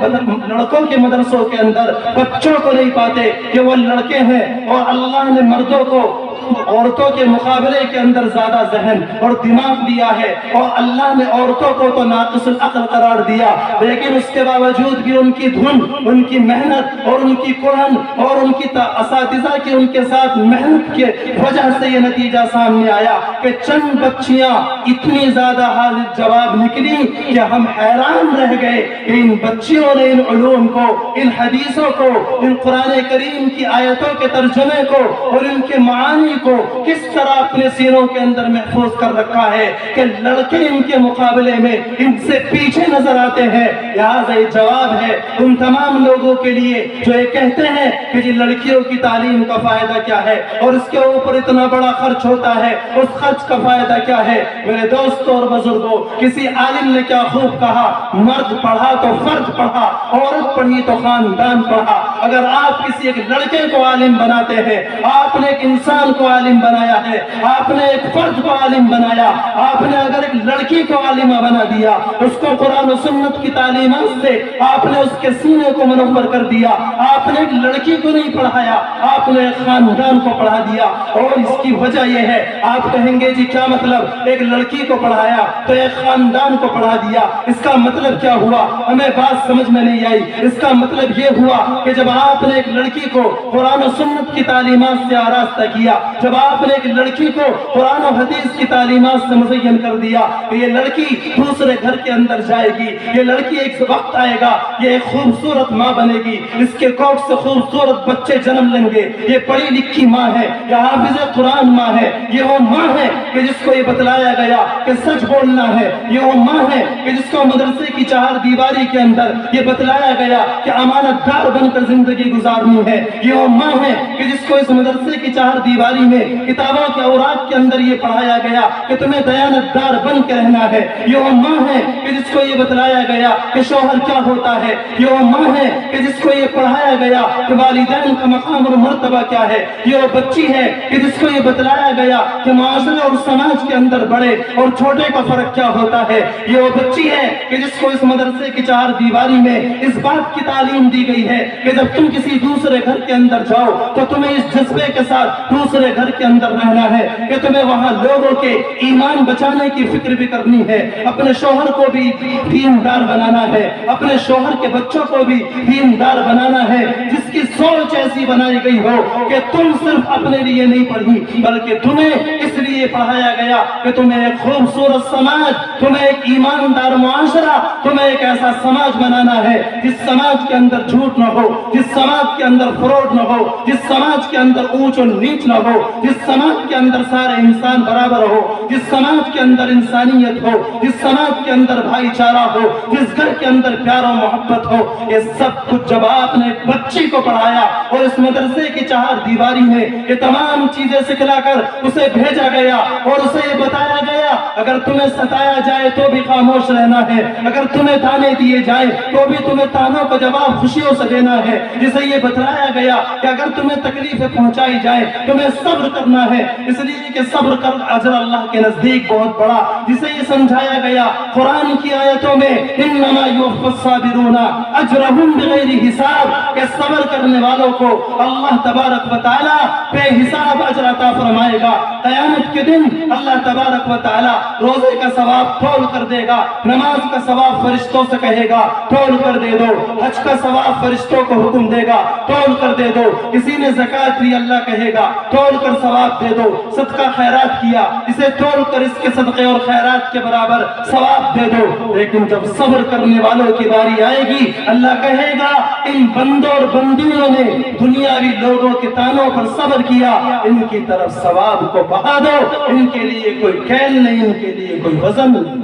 لڑکوں کے مدرسوں کے اندر بچوں کو نہیں پاتے کہ وہ لڑکے ہیں، اور اللہ نے مردوں کو عورتوں کے مقابلے کے اندر زیادہ ذہن اور دماغ دیا ہے، اور اللہ نے عورتوں کو تو ناقص العقل قرار دیا، لیکن اس کے باوجود بھی ان کی دھن، ان کی محنت اور ان کی قرآن اور ان کی اساتذہ کی ان کے ساتھ محنت کے وجہ سے یہ نتیجہ سامنے آیا کہ چند بچیاں اتنی زیادہ حاضر جواب نکلی کہ ہم حیران رہ گئے کہ ان بچیوں نے ان علوم کو، ان حدیثوں کو، ان قرآن کریم کی آیتوں کے ترجمے کو اور ان کے معانی کو کس طرح اپنے سینوں کے اندر محفوظ کر رکھا ہے کہ لڑکے ان کے مقابلے میں ان سے پیچھے نظر آتے ہیں۔ لہذا یہ جواب ہے ان تمام لوگوں کے لیے جو یہ کہتے ہیں کہ جی لڑکیوں کی تعلیم کا فائدہ کیا ہے اور اس کے اوپر اتنا بڑا خرچ ہوتا ہے، اس خرچ کا فائدہ کیا ہے؟ میرے دوستوں اور بزرگوں، کسی عالم نے کیا خوب کہا، مرد پڑھا تو فرد پڑھا، عورت پڑھی تو خاندان پڑھا۔ اگر آپ کسی ایک لڑکے کو عالم بناتے ہیں، آپ نے ایک انسان کو کو عالم بنایا ہے، آپ نے ایک فرد کو عالم بنایا، آپ نے اگر ایک لڑکی کو عالمہ بنا دیا، اس کو قرآن و سنت کی تعلیمات سے آپ نے اس کے سینے کو منور کر دیا، آپ نے ایک لڑکی کو نہیں پڑھایا، آپ نے ایک خاندان کو پڑھا دیا۔ اور اس کی وجہ یہ ہے، آپ کہیں گے جی کیا مطلب، ایک لڑکی کو پڑھایا تو ایک خاندان کو پڑھا دیا، اس کا مطلب کیا ہوا؟ ہمیں بات سمجھ میں نہیں آئی۔ اس کا مطلب یہ ہوا کہ جب آپ نے ایک لڑکی کو قرآن و سنت کی تعلیمات سے آراستہ کیا، جب آپ نے ایک لڑکی کو قرآن و حدیث کی تعلیمات سے مزین کر دیا کہ یہ لڑکی دوسرے گھر کے اندر جائے گی، یہ لڑکی ایک وقت آئے گا یہ ایک خوبصورت ماں بنے گی، اس کے کوکھ سے خوبصورت بچے جنم لیں گے، یہ پڑھی لکھی ماں ہے، یہ حافظ قرآن ماں ہے، یہ وہ ماں ہے کہ جس کو یہ بتلایا گیا کہ سچ بولنا ہے، یہ وہ ماں ہے کہ جس کو مدرسے کی چہار دیواری کے اندر یہ بتلایا گیا کہ امانت دار بن کر زندگی گزارنی ہے، یہ وہ ماں ہے کہ جس کو اس مدرسے کی چہار دیواری میں کتابوں کے اوراق کے اندر یہ پڑھایا گیا کہ تمہیں دیانت دار بن کے رہنا ہے، یہ وہ ماں ہے کہ جس کو یہ بتلایا گیا کہ شوہر کیا ہوتا ہے، یہ وہ ماں ہے کہ جس کو یہ پڑھایا گیا کہ والدین کا مقام اور مرتبہ کیا ہے، یہ وہ بچی ہے کہ جس کو یہ بتلایا گیا کہ معاشرے اور سماج کے اندر بڑے اور چھوٹے کا فرق کیا ہوتا ہے، یہ وہ بچی ہے کہ جس کو اس مدرسے کی چہار دیواری میں اس بات کی تعلیم دی گئی ہے کہ جب تم کسی دوسرے گھر کے اندر جاؤ تو تمہیں اس جذبے کے ساتھ دوسرے گھر کے اندر رہنا ہے کہ تمہیں وہاں لوگوں کے ایمان بچانے کی فکر بھی کرنی ہے، اپنے شوہر کو بھی دیندار بنانا ہے، اپنے شوہر کے بچوں کو بھی دیندار بنانا ہے، جس کی سوچ ایسی بنائی گئی ہو کہ تم صرف اپنے لیے نہیں پڑھی بلکہ تمہیں اس لیے پڑھایا گیا کہ تمہیں ایک خوبصورت سماج، تمہیں ایک ایماندار معاشرہ، تمہیں ایک ایسا سماج بنانا ہے جس سماج کے اندر جھوٹ نہ ہو، جس سماج کے اندر فراڈ نہ ہو، جس سماج کے اندر اونچ و نیچ نہ ہو، جس سماج کے اندر سارے انسان برابر ہو، جس سماج کے اندر انسانیت ہو، جس سماج کے اندر بھائی چارہ ہو، جس گھر کے اندر پیار و محبت ہو۔ یہ سب کچھ جب آپ نے ایک بچی کو پڑھایا اور اس مدرسے کی چہار دیواری میں یہ تمام چیزیں سکھلا کر اسے بھیجا گیا اور اسے یہ بتایا گیا اگر تمہیں ستایا جائے تو بھی خاموش رہنا ہے، اگر تمہیں تانے دیے جائیں تو بھی تمہیں تانوں کا جواب خوشیوں سے دینا ہے، جسے یہ بتلایا گیا کہ اگر تمہیں تکلیفیں پہنچائی جائیں تمہیں صبر کرنا ہے، اس لیے کہ صبر کر اجر اللہ کے نزدیک بہت بڑا، جسے یہ سمجھایا گیا قرآن کی آیتوں میں انما یوفی الصابرون اجرہم بغیر حساب، کہ صبر کرنے والوں کو اللہ تبارک و تعالی بے حساب اجر عطا فرمائے گا۔ قیامت کے دن اللہ تبارک و تعالی روزے کا ثواب تول کر دے گا، نماز کا ثواب فرشتوں سے کہے گا تول کر دے دو، حج کا ثواب فرشتوں کو حکم دے گا تول کر دے دو، کسی نے زکوٰۃ دی اللہ کہے گا تول کر ثواب دے دو، صدقہ خیرات کیا اسے تول کر اس کے صدقے اور خیرات کے برابر ثواب دے دو۔ لیکن جب صبر کرنے والوں کی باری آئے گی اللہ کہے گا ان بندوں اور بندیوں نے دنیاوی لوگوں کے تانوں پر صبر کیا، ان کی طرف ثواب کو بہا دو، ان کے لیے کوئی کیل نہیں، ان کے لیے کوئی وزن نہیں۔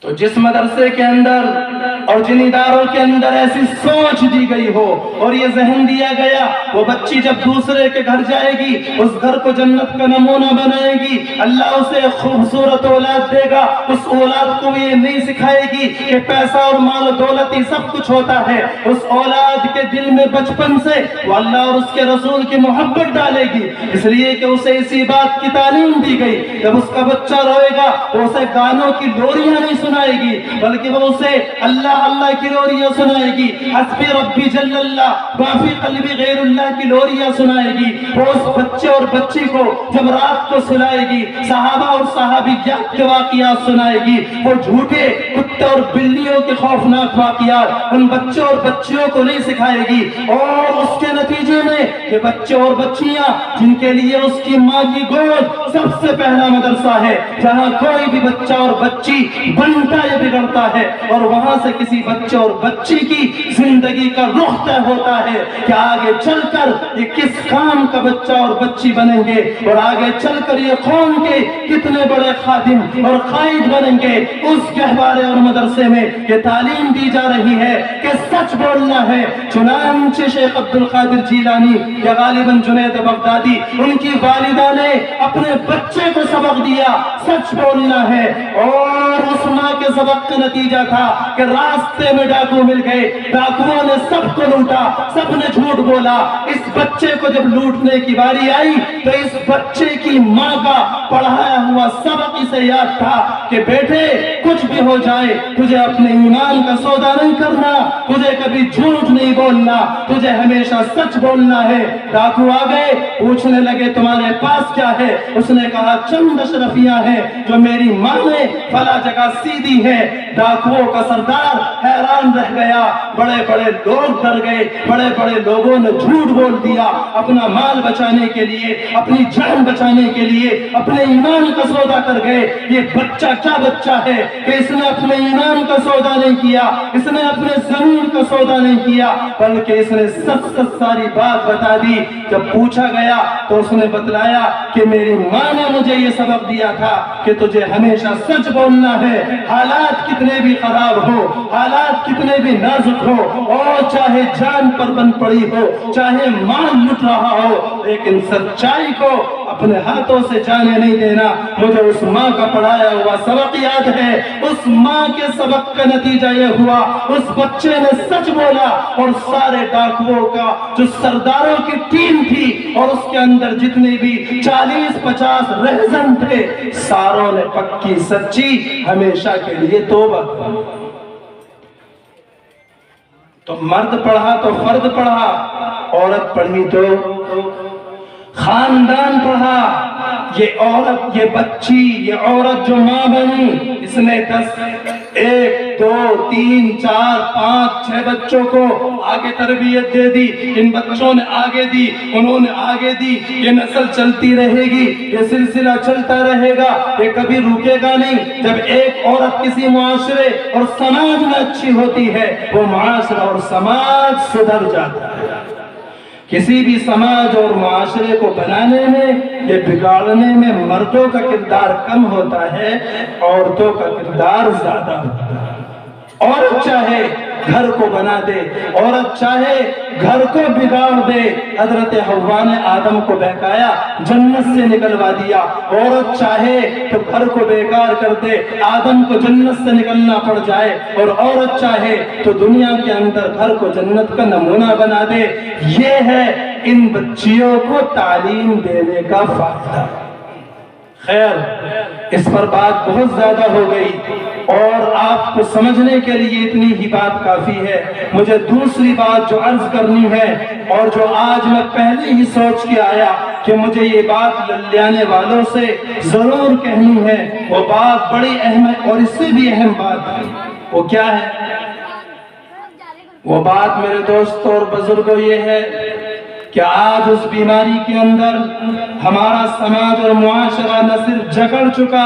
تو جس مدرسے کے اندر اور جن اداروں کے اندر ایسی سوچ دی گئی ہو اور یہ ذہن دیا گیا وہ بچی جب دوسرے کے گھر جائے گی اس گھر کو جنت کا نمونہ بنائے گی، اللہ اسے خوبصورت اولاد دے گا، اس اولاد کو بھی یہ نہیں سکھائے گی کہ پیسہ اور مال و دولت ہی سب کچھ ہوتا ہے، اس اولاد کے دل میں بچپن سے وہ اللہ اور اس کے رسول کی محبت ڈالے گی، اس لیے کہ اسے اسی بات کی تعلیم دی گئی جب اس کا بچہ روئے گا وہ اسے گانوں کی لوریاں نہیں سنائے گی بلکہ وہ اسے اللہ اللہ کی لوریاں سنائے گی، حسبی ربی جل اللہ وافی قلبی غیر اللہ کی لوریاں سنائے گی، وہ اس بچے اور بچی کو جب رات کو سلائے گی صحابہ اور صحابیات کے واقعات سنائے گی، وہ جھوٹے کتے اور بلیوں کے خوفناک واقعات ان بچوں اور بچیوں کو نہیں سکھائے گی، اور اس کے نتیجے میں یہ بچے اور بچیاں جن کے لیے اس کی ماں کی گود سب سے پہلا مدرسہ ہے، جہاں کوئی بھی بچہ اور بچی بنتا یا بگڑتا ہے اور وہاں سے کسی بچے اور بچی کی زندگی کا رخ طے ہوتا ہے کہ آگے چل کر یہ کس کام کا بچہ اور بچی بنیں گے اور آگے چل کر یہ قوم کے کتنے بڑے خادم اور قائد بنیں گے۔ اس گہوارے اور مدرسے میں یہ تعلیم دی جا رہی ہے کہ سچ بولنا ہے، چنانچہ شیخ عبد القادر جیلانی یا غالباً جنید بغدادی ان کی والدہ نے اپنے بچے کو سبق دیا سچ بولنا ہے، اور اس ماں کے سبق کا نتیجہ تھا کہ رات راستے میں ڈاکو مل گئے، ڈاکوؤں نے سب کو لوٹا، سب نے جھوٹ بولا۔ اس بچے کو جب لوٹنے کی باری آئی تو اس بچے کی ماں کا پڑھایا ہوا سبق اسے یاد تھا کہ بیٹے کچھ بھی ہو جائے تجھے اپنے ایمان کا سودا نہیں کرنا، تجھے کبھی جھوٹ نہیں بولنا، تجھے ہمیشہ سچ بولنا ہے۔ ڈاکو آ گئے، پوچھنے لگے تمہارے پاس کیا ہے؟ اس نے کہا چند اشرفیاں ہیں جو میری ماں نے فلاں جگہ سی دی ہے۔ ڈاکوؤں کا سردار حیران رہ گیا، بڑے بڑے لوگ ڈر گئے، بڑے بڑے لوگوں نے جھوٹ بول دیا اپنا مال بچانے کے لیے، اپنی جان بچانے کے لیے، اپنے ایمان کا سودا کر گئے۔ یہ بچہ کیا بچہ ہے کہ اس نے اپنے ایمان کا سودا نہیں کیا، اس نے اپنے زمین کا سودا نہیں کیا، بلکہ اس نے سچ سچ ساری بات بتا دی۔ جب پوچھا گیا تو اس نے بتلایا کہ میری ماں نے مجھے یہ سبق دیا تھا کہ تجھے ہمیشہ سچ بولنا ہے، حالات کتنے بھی خراب ہو، حالات کتنے بھی نازک ہو، اور چاہے جان پر بن پڑی ہو، چاہے مال لٹ رہا ہو، لیکن سچائی کو اپنے ہاتھوں سے جانے نہیں دینا۔ مجھے اس ماں کا پڑھایا ہوا سبق یاد ہے، اس ماں کے سبق کا نتیجہ یہ ہوا اس بچے نے سچ بولا، اور سارے ڈاکوؤں کا جو سرداروں کی ٹیم تھی اور اس کے اندر جتنے بھی 40-50 رہزن تھے، ساروں نے پکی سچی ہمیشہ کے لیے توبہ کی۔ تو مرد پڑھا تو فرد پڑھا، عورت پڑھی تو خاندان پڑھا۔ یہ عورت، یہ بچی، یہ عورت جو ماں بنی، اس نے 10 1 2 3 4 5 6 بچوں کو آگے تربیت دے دی۔ ان بچوں نے آگے دی، انہوں نے آگے دی، یہ نسل چلتی رہے گی، یہ سلسلہ چلتا رہے گا، یہ کبھی رکے گا نہیں۔ جب ایک عورت کسی معاشرے اور سماج میں اچھی ہوتی ہے، وہ معاشرہ اور سماج سدھر جاتا ہے۔ کسی بھی سماج اور معاشرے کو بنانے میں یا بگاڑنے میں مردوں کا کردار کم ہوتا ہے، عورتوں کا کردار زیادہ ہوتا ہے۔ عورت چاہے گھر کو بنا دے، عورت چاہے گھر کو بگاڑ دے۔ حضرت حوا نے آدم کو بہکایا، جنت سے نکلوا دیا۔ عورت چاہے تو گھر کو بیکار کر دے، آدم کو جنت سے نکلنا پڑ جائے، اور عورت چاہے تو دنیا کے اندر گھر کو جنت کا نمونہ بنا دے۔ یہ ہے ان بچیوں کو تعلیم دینے کا فائدہ۔ خیر، اس پر بات بہت زیادہ ہو گئی، اور آپ کو سمجھنے کے لیے اتنی ہی بات کافی ہے۔ مجھے دوسری بات جو عرض کرنی ہے، اور جو آج میں پہلے ہی سوچ کے آیا کہ مجھے یہ بات للیانے والوں سے ضرور کہنی ہے، وہ بات بڑی اہم ہے، اور اس سے بھی اہم بات ہے۔ وہ کیا ہے؟ وہ بات میرے دوستوں اور بزرگوں یہ ہے کہ آج اس بیماری کے اندر ہمارا سماج اور معاشرہ نہ صرف جکڑ چکا،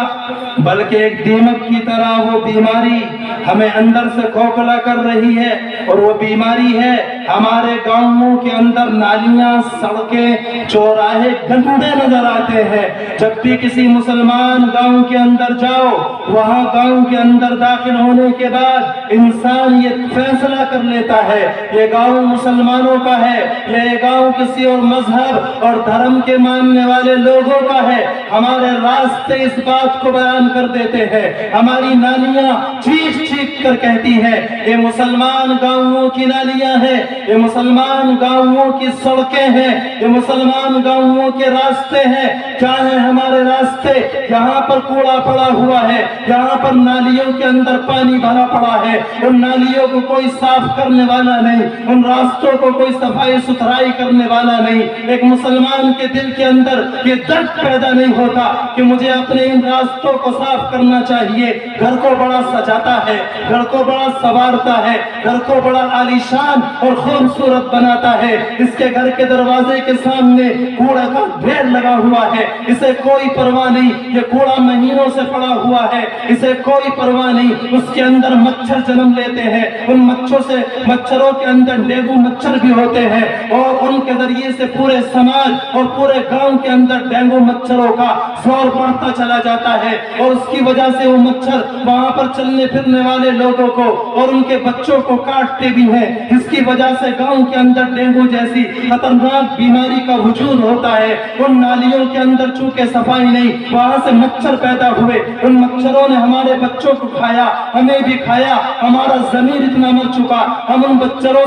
بلکہ ایک دیمک کی طرح وہ بیماری ہمیں اندر سے کھوکھلا کر رہی ہے، اور وہ بیماری ہے ہمارے گاؤں کے اندر نالیاں، سڑکیں، چوراہے گندے نظر آتے ہیں۔ جب بھی کسی مسلمان گاؤں کے اندر جاؤ، وہاں گاؤں کے اندر داخل ہونے کے بعد انسان یہ فیصلہ کر لیتا ہے یہ گاؤں مسلمانوں کا ہے، یہ گاؤں کسی اور مذہب اور دھرم کے ماننے والے لوگوں کا ہے۔ ہمارے راستے اس بات کو بیان کر دیتے ہیں، ہماری نالیاں چیخ چیخ کر کہتی ہے یہ مسلمان گاؤں کی نالیاں ہیں، یہ مسلمان گاؤں کی سڑکیں ہیں، یہ مسلمان گاؤں کے راستے ہیں۔ چاہے ہمارے راستے یہاں پر کوڑا پڑا ہوا ہے، یہاں پر نالیوں کے اندر پانی بھرا پڑا ہے، ان نالیوں کو کوئی صاف کرنے والا نہیں، ان راستوں کو کوئی صفائی ستھرائی کرنے والا نہیں۔ ایک مسلمان کے دل کے اندر یہ درد پیدا نہیں ہوتا کہ مجھے اپنے ان راستوں کو صاف کرنا چاہیے۔ گھر کو بڑا سجاتا ہے، گھر کو بڑا سنوارتا ہے، گھر کو بڑا عالیشان اور خوبصورت بناتا ہے۔ اس کے گھر کے دروازے کے سامنے کوڑے کا ڈھیر لگا ہوا ہے، اسے کوئی پرواہ نہیں، یہ کوڑا مہینوں سے پڑا ہوا ہے، اسے کوئی پرواہ نہیں۔ اس کے اندر مچھر جنم لیتے ہیں، ان مچھروں کے اندر ڈینگو مچھر بھی ہوتے ہیں، اور ان کے ذریعے سے پورے سماج اور پورے گاؤں کے اندر ڈینگو مچھروں کا زور بڑھتا چلا جاتا ہے، اور اس کی وجہ سے وہ مچھر وہاں پر چلنے پھرنے والے لوگوں کو اور ان کے بچوں کو کاٹتے بھی ہیں، جس کی وجہ سے سے گاؤں کے اندر ڈینگو جیسی خطرناک بیماری کا وجود ہوتا ہے، ان نالیوں کے اندر چونکہ صفائی نہیں، وہاں سے مچھر پیدا ہوئے، ان مچھروں نے ہمارے بچوں کو کھایا، ہمیں بھی کھایا، ہمارا ضمیر اتنا مر چکا، ہم ان مچھروں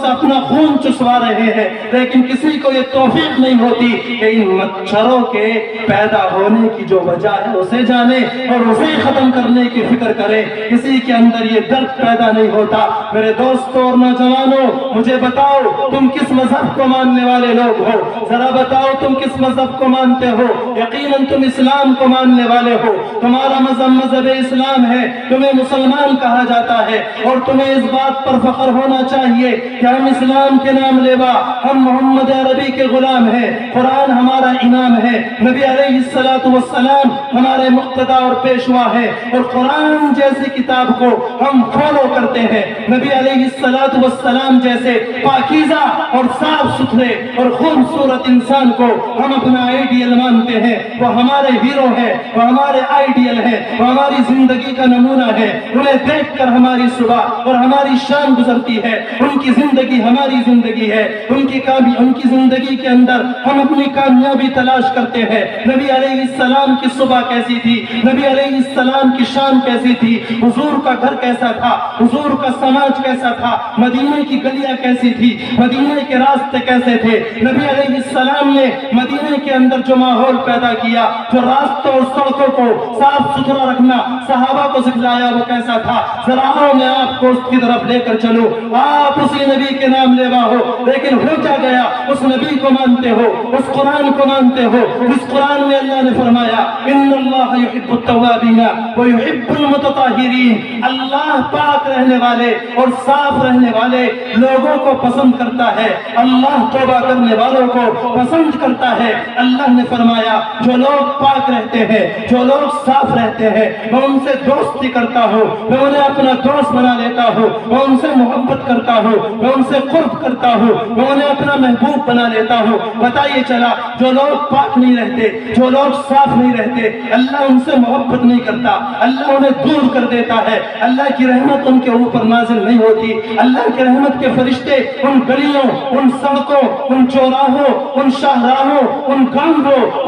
سے اپنا خون چسوا رہے ہیں، لیکن کسی کو یہ توفیق نہیں ہوتی کہ ان مچھروں کے پیدا ہونے کی جو وجہ ہے اسے جانے اور اسے ختم کرنے کی فکر کرے۔ کسی کے اندر یہ درد پیدا نہیں ہوتا۔ میرے دوستوں اور نوجوانوں، مجھے بتاؤ تم کس مذہب کو ماننے والے لوگ ہو؟ ذرا بتاؤ تم کس مذہب کو مانتے ہو؟ یقیناً تم اسلام کو ماننے والے ہو، تمہارا مذہب اسلام ہے، تمہیں مسلمان کہا جاتا ہے، اور تمہیں اس بات پر فخر ہونا چاہیے کہ ہم اسلام کے نام لیوا، ہم محمد عربی کے غلام ہیں، قرآن ہمارا امام ہے، نبی علیہ السلام ہمارے مقتدا اور پیشوا ہے، اور قرآن جیسی کتاب کو ہم فالو کرتے ہیں۔ نبی علیہ السلام جیسے پاکیزہ اور صاف ستھرے اور خوبصورت انسان کو ہم اپنا آئیڈیل مانتے ہیں، وہ ہمارے ہیرو ہے، وہ ہمارے آئیڈیل ہے، وہ ہماری زندگی کا نمونہ ہے، انہیں دیکھ کر ہماری صبح اور ہماری شام گزرتی ہے، ان کی زندگی ہماری زندگی ہے، ان کی زندگی کے اندر ہم اپنی کامیابی تلاش کرتے ہیں۔ نبی علیہ السلام کی صبح کیسی تھی، نبی علیہ السلام کی شام کیسی تھی، حضور کا گھر کیسا تھا، حضور کا سماج کیسا تھا، مدینے کی گلیاں کیسی تھی، مدینے کے راستے کیسے تھے۔ نبی علیہ السلام نے مدینے کے اندر جو ماحول پیدا کیا، جو راستوں اور سڑکوں کو صاف ستھرا رکھنا صحابہ کو سکھلایا، وہ کیسا تھا؟ ذرا آؤ میں آپ کو اس کی طرف لے کر چلوں۔ آپ اسی نبی کے نام لیوا ہو، لیکن ہو کیا گیا؟ اس نبی کو مانتے ہو، اس قرآن کو مانتے ہو، جس قرآن میں اللہ نے فرمایا ان اللہ یحب التوابین ویحب المتطہرین، اللہ پاک رہنے والے اور صاف رہنے والے لوگوں کو پسند کرتا ہے، اللہ توبہ کرنے والوں کو پسند کرتا ہے۔ اللہ نے فرمایا جو لوگ پاک رہتے ہیں، جو لوگ صاف رہتے ہیں، میں ان سے دوستی کرتا ہوں، میں انہیں اپنا دوست بنا لیتا ہوں، میں ان سے محبت کرتا ہوں، میں ان سے قرب کرتا ہوں، میں انہیں اپنا محبوب بنا لیتا ہوں۔ پتہ یہ چلا جو لوگ پاک نہیں رہتے، جو لوگ صاف نہیں رہتے، اللہ ان سے محبت نہیں کرتا، اللہ انہیں دور کر دیتا ہے، اللہ کی رحمت ان کے اوپر نازل نہیں ہوتی، اللہ کی رحمت کے فرشتے ان گلیوں، ان سڑکوں، ان چوراہوں، ان شاہراہوں، ان گاؤں،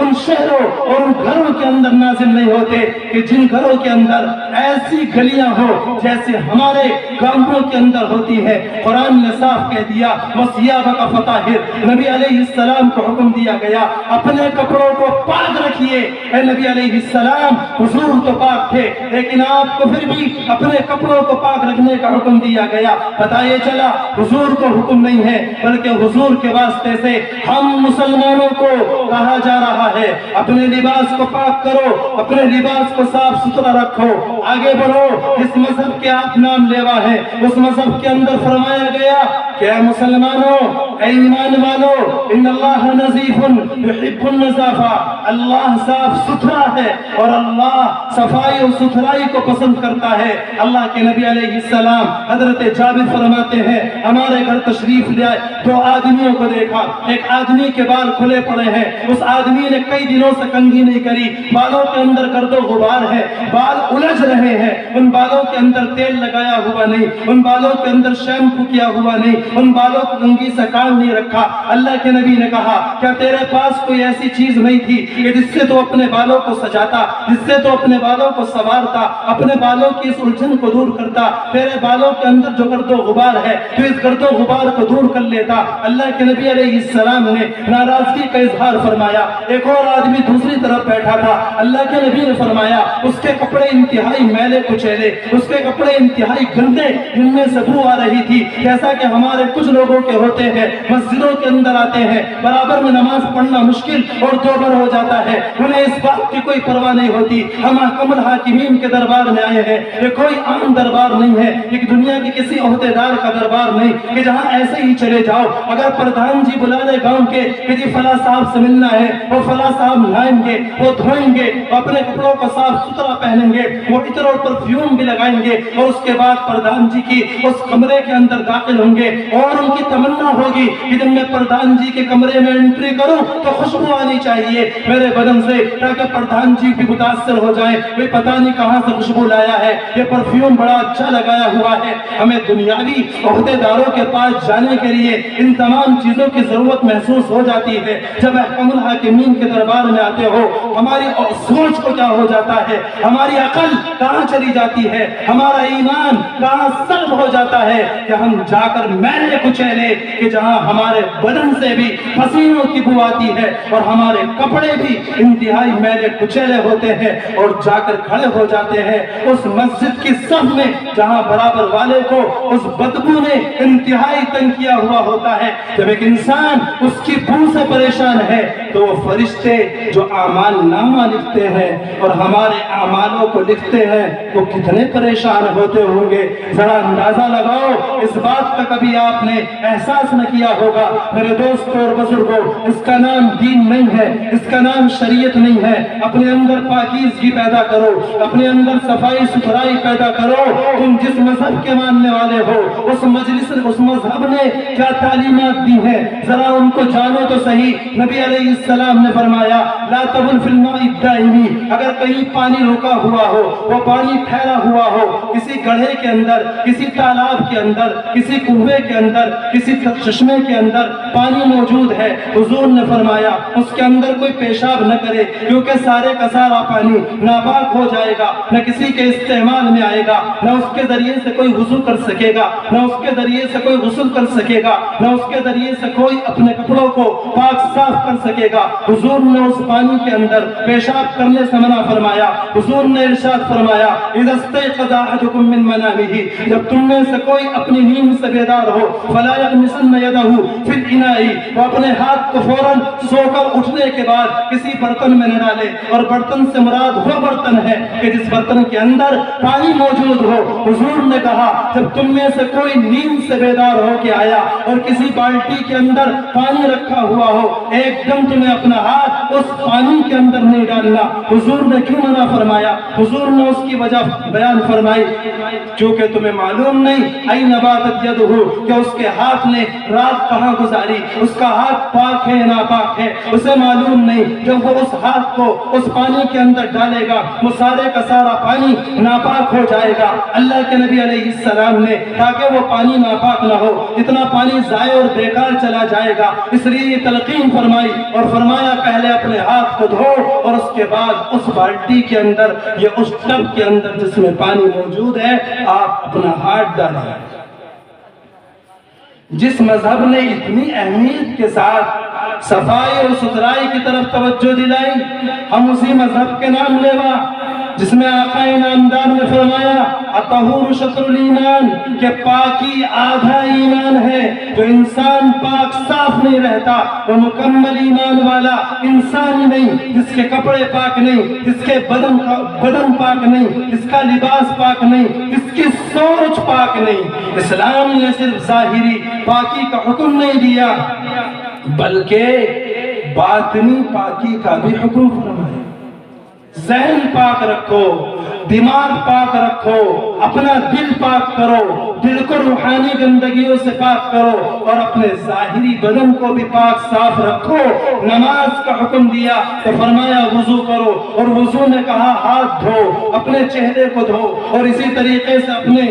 ان شہروں اور ان گھروں کے اندر نازل نہیں ہوتے کہ جن گھروں کے اندر ایسی گلیاں ہو جیسے ہمارے گاؤں کے اندر ہوتی ہے۔ قرآن نے صاف کہہ دیا وَثِيَابَكَ فَطَهِّرْ، نبی علیہ السلام کو حکم دیا گیا اپنے کپڑوں کو پاک رکھیے۔ اے نبی علیہ السلام، حضور تو پاک تھے لیکن آپ کو پھر بھی اپنے کپڑوں کو پاک رکھنے کا حکم دیا گیا۔ پتہ یہ چلا حضور کو حکم نہیں ہے بلکہ حضور کے واسطے سے ہم مسلمانوں کو کہا جا رہا ہے اپنے لباس کو پاک کرو، اپنے لباس کو صاف ستھرا رکھو، آگے بڑھو۔ اس مذہب کے آپ نام لیوا ہیں، اس مذہب کے اندر فرمایا گیا کہ اے مسلمانوں، اے ایمان والو، ان اللہ نظیف یحب النظافہ، اللہ صاف ستھرا ہے اور اللہ صفائی اور ستھرائی کو پسند کرتا ہے۔ اللہ کے نبی علیہ السلام حضرت جابر فرماتے ہیں ہمارے گھر تشریف لے آئے، دو آدمیوں کو دیکھا، ایک آدمی کے بال کھلے پڑے ہیں، اس آدمی نے کئی دنوں سے کنگھی نہیں کری، بالوں کے اندر گرد و غبار ہے، بال الجھ رہے ہیں، ان بالوں کے اندر تیل لگایا ہوا نہیں، ان بالوں کے اندر شیمپو کیا ہوا نہیں، ان بالوں کو کنگھی سے کام نہیں رکھا۔ اللہ کے نبی نے کہا کیا تیرے پاس کوئی ایسی چیز نہیں تھی کہ جس سے تو اپنے بالوں کو سجاتا، جس سے تو اپنے بالوں کو سنوارتا، اپنے بالوں کی اس الجھن کو دور کرتا؟ تیرے بالوں کے اندر جو گرد و غبار ہے تو اس گرد و غبار کو دور کر لیتا۔ اللہ کے نبی علیہ السلام نے ناراضگی کا اظہار فرمایا۔ ایک اور آدمی دوسری طرف بیٹھا تھا، اللہ کے نبی نے فرمایا اس کے کپڑے انتہائی میلے کچیلے، اس کے کپڑے انتہائی گندے، جن میں سے بو آ رہی تھی، جیسا کہ ہمارے کچھ لوگوں کے ہوتے ہیں، مسجدوں کے اندر آتے ہیں، برابر میں نماز پڑھنا مشکل اور دوبر ہو جاتا ہے، انہیں اس بات کی کوئی پرواہ نہیں ہوتی۔ ہم حکم الحاکمین کے دربار میں آئے ہیں، یہ کوئی عام دربار نہیں ہے، ایک دنیا کے کسی عہدیدار کا دربار نہیں کہ جہاں ایسے ہی چلے جاؤ، اگر پردھان جی بلا لے گاؤں کے کہ جی فلاں صاحب سے ملنا ہے، وہ فلاں صاحب لائیں گے، وہ دھوئیں گے، اپنے کپڑوں کو صاف ستھرا پہنیں گے، وہ عطر اور پرفیوم بھی لگائیں گے، اور اس کے بعد پردھان جی کی اس کمرے کے اندر داخل ہوں گے اور ان کی تمنا ہوگی ہوگی کہ جب میں پردھان جی کے کمرے میں انٹری کروں تو خوشبو آنی چاہیے میرے بدن سے، تاکہ پردھان جی بھی متاثر ہو جائیں، وہ پتہ نہیں کہاں سے خوشبو لایا ہے، یہ پرفیوم بڑا اچھا لگایا ہوا ہے۔ ہمیں دنیاوی عہدیداروں کے پاس جانے کے لیے ان تمام چیزوں کی ضرورت محسوس ہو جاتی ہے۔ جب احکم الحاکمین کے دربار میں آتے ہو، ہماری سوچ کو کیا ہو جاتا ہے، ہماری عقل کہاں چلی جاتی ہے، ہمارا ایمان کہاں سلب ہو جاتا ہے کہ ہم جا کر میلے کچیلے کہ جہاں ہمارے بدن سے بھی پسینوں کی بو آتی ہے اور ہمارے کپڑے بھی انتہائی میلے کچیلے ہوتے ہیں، اور جا کر کھڑے ہو جاتے ہیں اس مسجد کی صف میں جہاں برابر والے کو اس بدبو نے انتہائی تنگ کیا ہوا ہوتا ہے۔ جب ایک انسان اس کی بو سے پریشان ہے تو وہ فرشتے جو اعمال نامہ لکھتے ہیں اور ہمارے اعمالوں کو لکھتے ہیں وہ کتنے پریشان ہوتے ہوں گے۔ ذرا اندازہ لگاؤ، اس بات کا کبھی آپ نے احساس نہ کیا ہوگا میرے دوستوں اور بزرگوں، اس کا نام دین نہیں ہے، اس کا نام شریعت نہیں ہے۔ اپنے اندر پاکیزگی پیدا کرو، اپنے اندر صفائی ستھرائی پیدا کرو۔ تم جس مذہب کے ماننے والے ہو، اس مذہب نے کیا تعلیمات دی ہیں ذرا ان کو جانو تو صحیح۔ نبی علیہ السلام نے فرمایا لا تبل فی الماء الدائمی، اگر کہیں پانی رکا ہوا ہو، وہ پانی ٹھہرا ہوا ہو، کسی گڑھے کے اندر، کسی تالاب کے اندر، کسی کنویں کے اندر، کسی چشمے کے اندر پانی موجود ہے، حضور نے فرمایا اس کے اندر کوئی پیشاب نہ کرے، کیونکہ سارے کا سارا پانی ناپاک ہو جائے گا، نہ کسی کے استعمال میں آئے گا، نہ اس کے ذریعے سے کوئی وضو کر سکے گا، نہ اس کے ذریعے سے کوئی غسل کر سکے گا، نہ اس کے ذریعے سے کوئی اپنے کپڑوں کو پاک صاف کر سکے گا۔ حضور نے اس پانی کے اندر پیشاب کرنے سے منع فرمایا۔ حضور نے ارشاد فرمایا اذا استيقظ احدكم من منامه، جب تم میں سے کوئی اپنی نیند سے بیدار ہو فلا يغمسن يده في الاناء، وہ اپنے ہاتھ کو فوراً سو کر اٹھنے کے بعد کسی برتن میں نہ ڈالے، اور برتن سے مراد وہ برتن ہے کہ جس برتن کے اندر پانی موجود ہو۔ حضور نے کہا جب تم میں سے کوئی نیند سے بیدار ہو کے آیا اور کسی بالٹی کے اندر پانی رکھا ہوا ہو، ایک دم تمہیں اپنا ہاتھ اس پانی کے اندر نہیں ڈالنا۔ حضور نے کیوں منع فرمایا؟ حضور نے اس کی وجہ بیان فرمائی کیونکہ تمہیں معلوم نہیں این باتت یدہ، کہ اس کے ہاتھ نے رات کہاں گزاری، اس کا ہاتھ پاک ہے ناپاک ہے، اسے معلوم نہیں۔ جب وہ اس ہاتھ کو اس پانی کے اندر ڈالے گا وہ سارے کا سارا پانی ناپاک ہو جائے گا۔ اللہ کے نبی علیہ السلام نے تاکہ وہ پانی ناپاک نہ ہو، اتنا پانی ضائع اور بیکار چلا جائے گا، اس لیے یہ تلقین فرمائی اور فرمایا پہلے اپنے ہاتھ کو دھو اور اس کے بعد اس بالٹی کے اندر یا اس ٹب کے اندر جس میں پانی موجود ہے آپ اپنا ہاتھ ڈالیں۔ جس مذہب نے اتنی اہمیت کے ساتھ صفائی اور ستھرائی کی طرف توجہ دلائی، ہم اسی مذہب کے نام لیوا جس میں آقا انعامدار نے فرمایا الطہور شطر الایمان، کہ پاکی آدھا ایمان ہے۔ جو انسان پاک صاف نہیں رہتا وہ مکمل ایمان والا انسان ہی نہیں، جس کے کپڑے پاک نہیں، جس کے بدن پاک نہیں، جس کا لباس پاک نہیں، جس کی سوچ پاک نہیں۔ اسلام نے صرف ظاہری پاکی کا حکم نہیں دیا بلکہ باطنی پاکی کا بھی حکم فرمایا۔ ذہن پاک رکھو، دماغ پاک رکھو، اپنا دل پاک کرو، دل کو روحانی گندگیوں سے پاک کرو، اور اپنے ظاہری بدن کو بھی پاک صاف رکھو۔ نماز کا حکم دیا تو فرمایا وضو کرو، اور وضو نے کہا ہاتھ دھو، اپنے چہرے کو دھو، اور اسی طریقے سے اپنے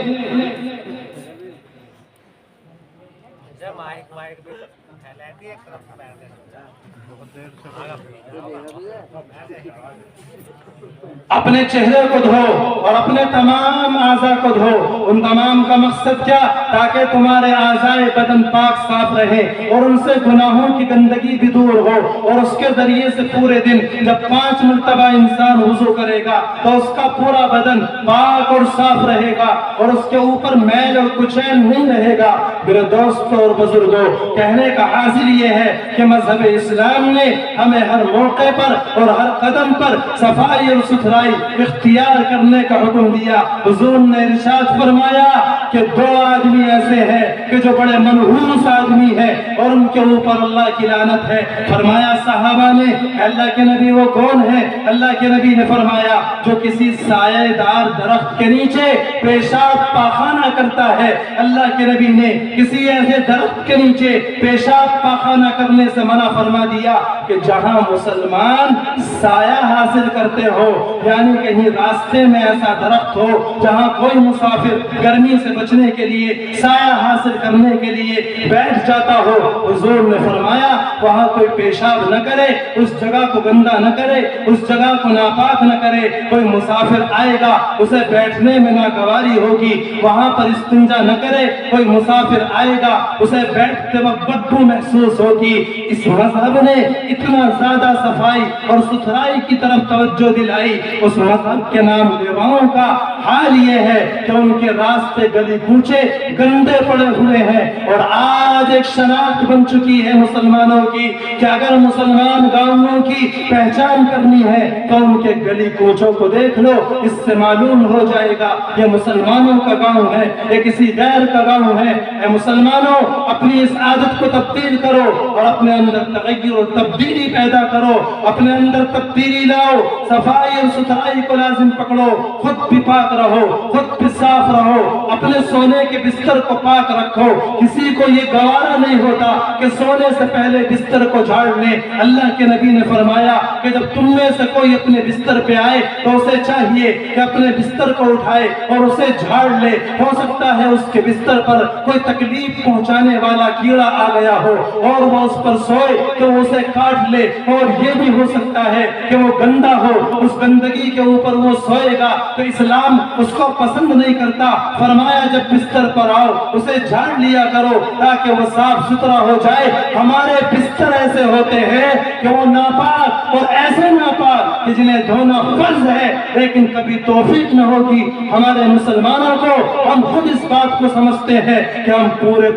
اپنے چہرے کو دھو اور اپنے تمام اعضاء کو دھو۔ ان تمام کا مقصد کیا؟ تاکہ تمہارے اعضاء بدن پاک صاف رہے اور ان سے گناہوں کی گندگی بھی دور ہو، اور اس کے ذریعے سے پورے دن جب 5 مرتبہ انسان وضو کرے گا تو اس کا پورا بدن پاک اور صاف رہے گا اور اس کے اوپر میل اور کچیل نہیں رہے گا۔ میرے دوستوں اور بزرگوں، کہنے کا حاصل یہ ہے کہ مذہب اسلام نے ہمیں ہر موقع پر اور ہر قدم پر صفائی اور ستھرائی اختیار کرنے کا حکم دیا۔ حضور نے ارشاد فرمایا کہ 2 آدمی ایسے ہیں کہ جو بڑے منحوس آدمی ہیں اور ان کے اوپر اللہ کی لعنت ہے۔ فرمایا صحابہ نے اللہ کے نبی وہ کون ہے؟ اللہ کے نبی نے فرمایا جو کسی سایہ دار درخت کے نیچے پیشاب پاخانہ کرتا ہے۔ اللہ کے نبی نے کسی ایسے درخت کے نیچے کے پیشاب پاخانہ کرنے سے منع فرما دیا کہ جہاں مسلمان سایہ حاصل کرتے ہو، یعنی کہیں راستے میں ایسا درخت ہو جہاں کوئی مسافر گرمی سے بچنے کے لیے سایہ حاصل کرنے کے لیے بیٹھ جاتا ہو، حضور نے فرمایا وہاں کوئی پیشاب نہ کرے، اس جگہ کو گندا نہ کرے، اس جگہ کو ناپاک نہ کرے۔ کوئی مسافر آئے گا اسے بیٹھنے میں ناگواری ہوگی، وہاں پر استنجا نہ کرے۔ کوئی مسافر آئے گا اسے بیٹھتے وقت بدبو محسوس ہوگی۔ اس مذہب نے اتنا زیادہ صفائی اور ستھرائی کی طرف توجہ دلائی، اس مذہب کے نام لیواؤں کا حال یہ ہے کہ ان کے راستے گلی کوچے گندے پڑے ہوئے ہیں، اور آج ایک شناخت بن چکی ہے مسلمانوں کی کہ اگر مسلمان گاؤں کی پہچان کرنی ہے تو ان کے گلی کوچوں کو دیکھ لو، اس سے معلوم ہو جائے گا یہ مسلمانوں کا گاؤں ہے، یہ کسی غیر کا گاؤں ہے۔ اے مسلمانوں، اپنی اس عادت کو تبدیل کرو اور اپنے اندر تغیر اور تبدیلی پیدا کرو، اپنے اندر تبدیلی لاؤ، صفائی اور ستھرائی کو لازم پکڑو، خود بھی پاک رہو، خود بھی صاف رہو، اپنے سونے کے بستر کو پاک رکھو۔ کسی کو یہ گوارا نہیں ہوتا کہ سونے سے پہلے بستر کو جھاڑ لیں۔ اللہ کے نبی نے فرمایا کہ جب تم میں سے کوئی اپنے بستر پہ آئے تو اسے چاہیے کہ اپنے بستر کو اٹھائے اور اسے جھاڑ لے۔ ہو سکتا ہے اس کے بستر پر کوئی تکلیف پہنچانے والا کیڑا آ گیا ہو اور وہ اس پر سوئے تو اسے کاٹ لے، اور یہ بھی ہو سکتا ہے کہ وہ گندا ہو، اس گندگی کے اوپر وہ سوئے گا تو اسلام اس کو پسند نہیں کرتا۔ فرمایا جب بستر پر آؤ اسے جھاڑ لیا کرو تاکہ وہ صاف ستھرا ہو جائے۔ ہمارے بستر ایسے ہوتے ہیں کہ وہ ناپاک اور ایسے ناپاک کہ جنہیں دھونا فرض ہے لیکن کبھی توفیق نہ ہوگی۔ ہمارے مسلمانوں کو ہم خود اس بات کو سمجھتے ہیں کہ ہم پورے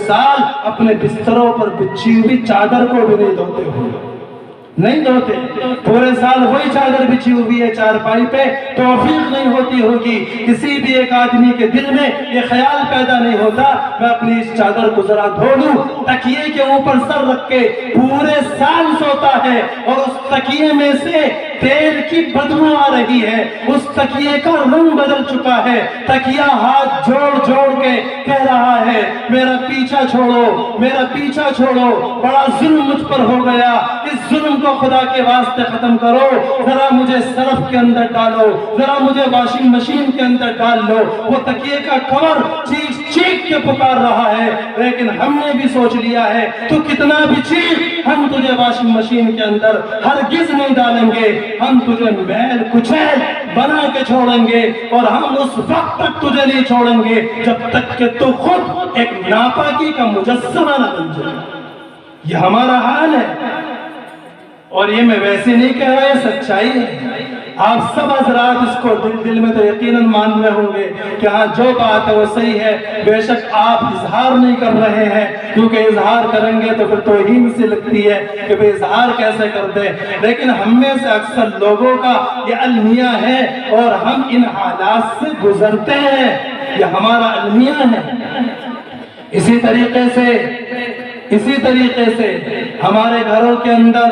سال اپنے بستروں پر بچھی ہوئی چادر کو بھی نہیں دھوتے ہوئے، نہیں دھوتے، پورے سال وہی چادر بچھی ہوئی ہے چارپائی پہ، توفیق نہیں ہوتی ہوگی۔ کسی بھی ایک آدمی کے دل میں یہ خیال پیدا نہیں ہوتا میں اپنی اس چادر کو ذرا دھو لوں۔ تکیے کے اوپر سر رکھ کے پورے سال سوتا ہے اور اس تکیے میں سے تیل کی بدبو آ رہی ہے، اس تکیے کا رنگ بدل چکا ہے، تکیہ ہاتھ جوڑ کے کہہ رہا ہے میرا پیچھا چھوڑو، میرا پیچھا چھوڑو، بڑا ظلم مجھ پر ہو گیا، اس ظلم کو خدا کے واسطے ختم کرو، ذرا مجھے صرف کے اندر ڈالو، ذرا مجھے واشنگ مشین کے اندر ڈال لو۔ وہ تکیے کا کور چیخ کے پکار رہا ہے، لیکن ہم نے بھی سوچ لیا ہے تو کتنا بھی چیخ، ہم تجھے واشنگ مشین کے اندر ہرگز نہیں ڈالیں گے، ہم تجھے میل کچیل بنا کے چھوڑیں گے، اور ہم اس وقت تک تجھے نہیں چھوڑیں گے جب تک کہ تو خود ایک ناپاکی کا مجسمہ نہ بن جائے۔ یہ ہمارا حال ہے، اور یہ میں ویسے نہیں کہہ رہا، یہ سچائی ہے۔ آپ سب حضرات اس کو دل میں تو یقیناً مان رہے ہوں گے کہ ہاں جو بات ہے وہ صحیح ہے۔ بے شک آپ اظہار نہیں کر رہے ہیں، کیونکہ اظہار کریں گے تو پھر توہین سی لگتی ہے کہ بے اظہار کیسے کر دیں، لیکن ہم میں سے اکثر لوگوں کا یہ المیہ ہے اور ہم ان حالات سے گزرتے ہیں، یہ ہمارا المیہ ہے۔ اسی طریقے سے ہمارے گھروں کے اندر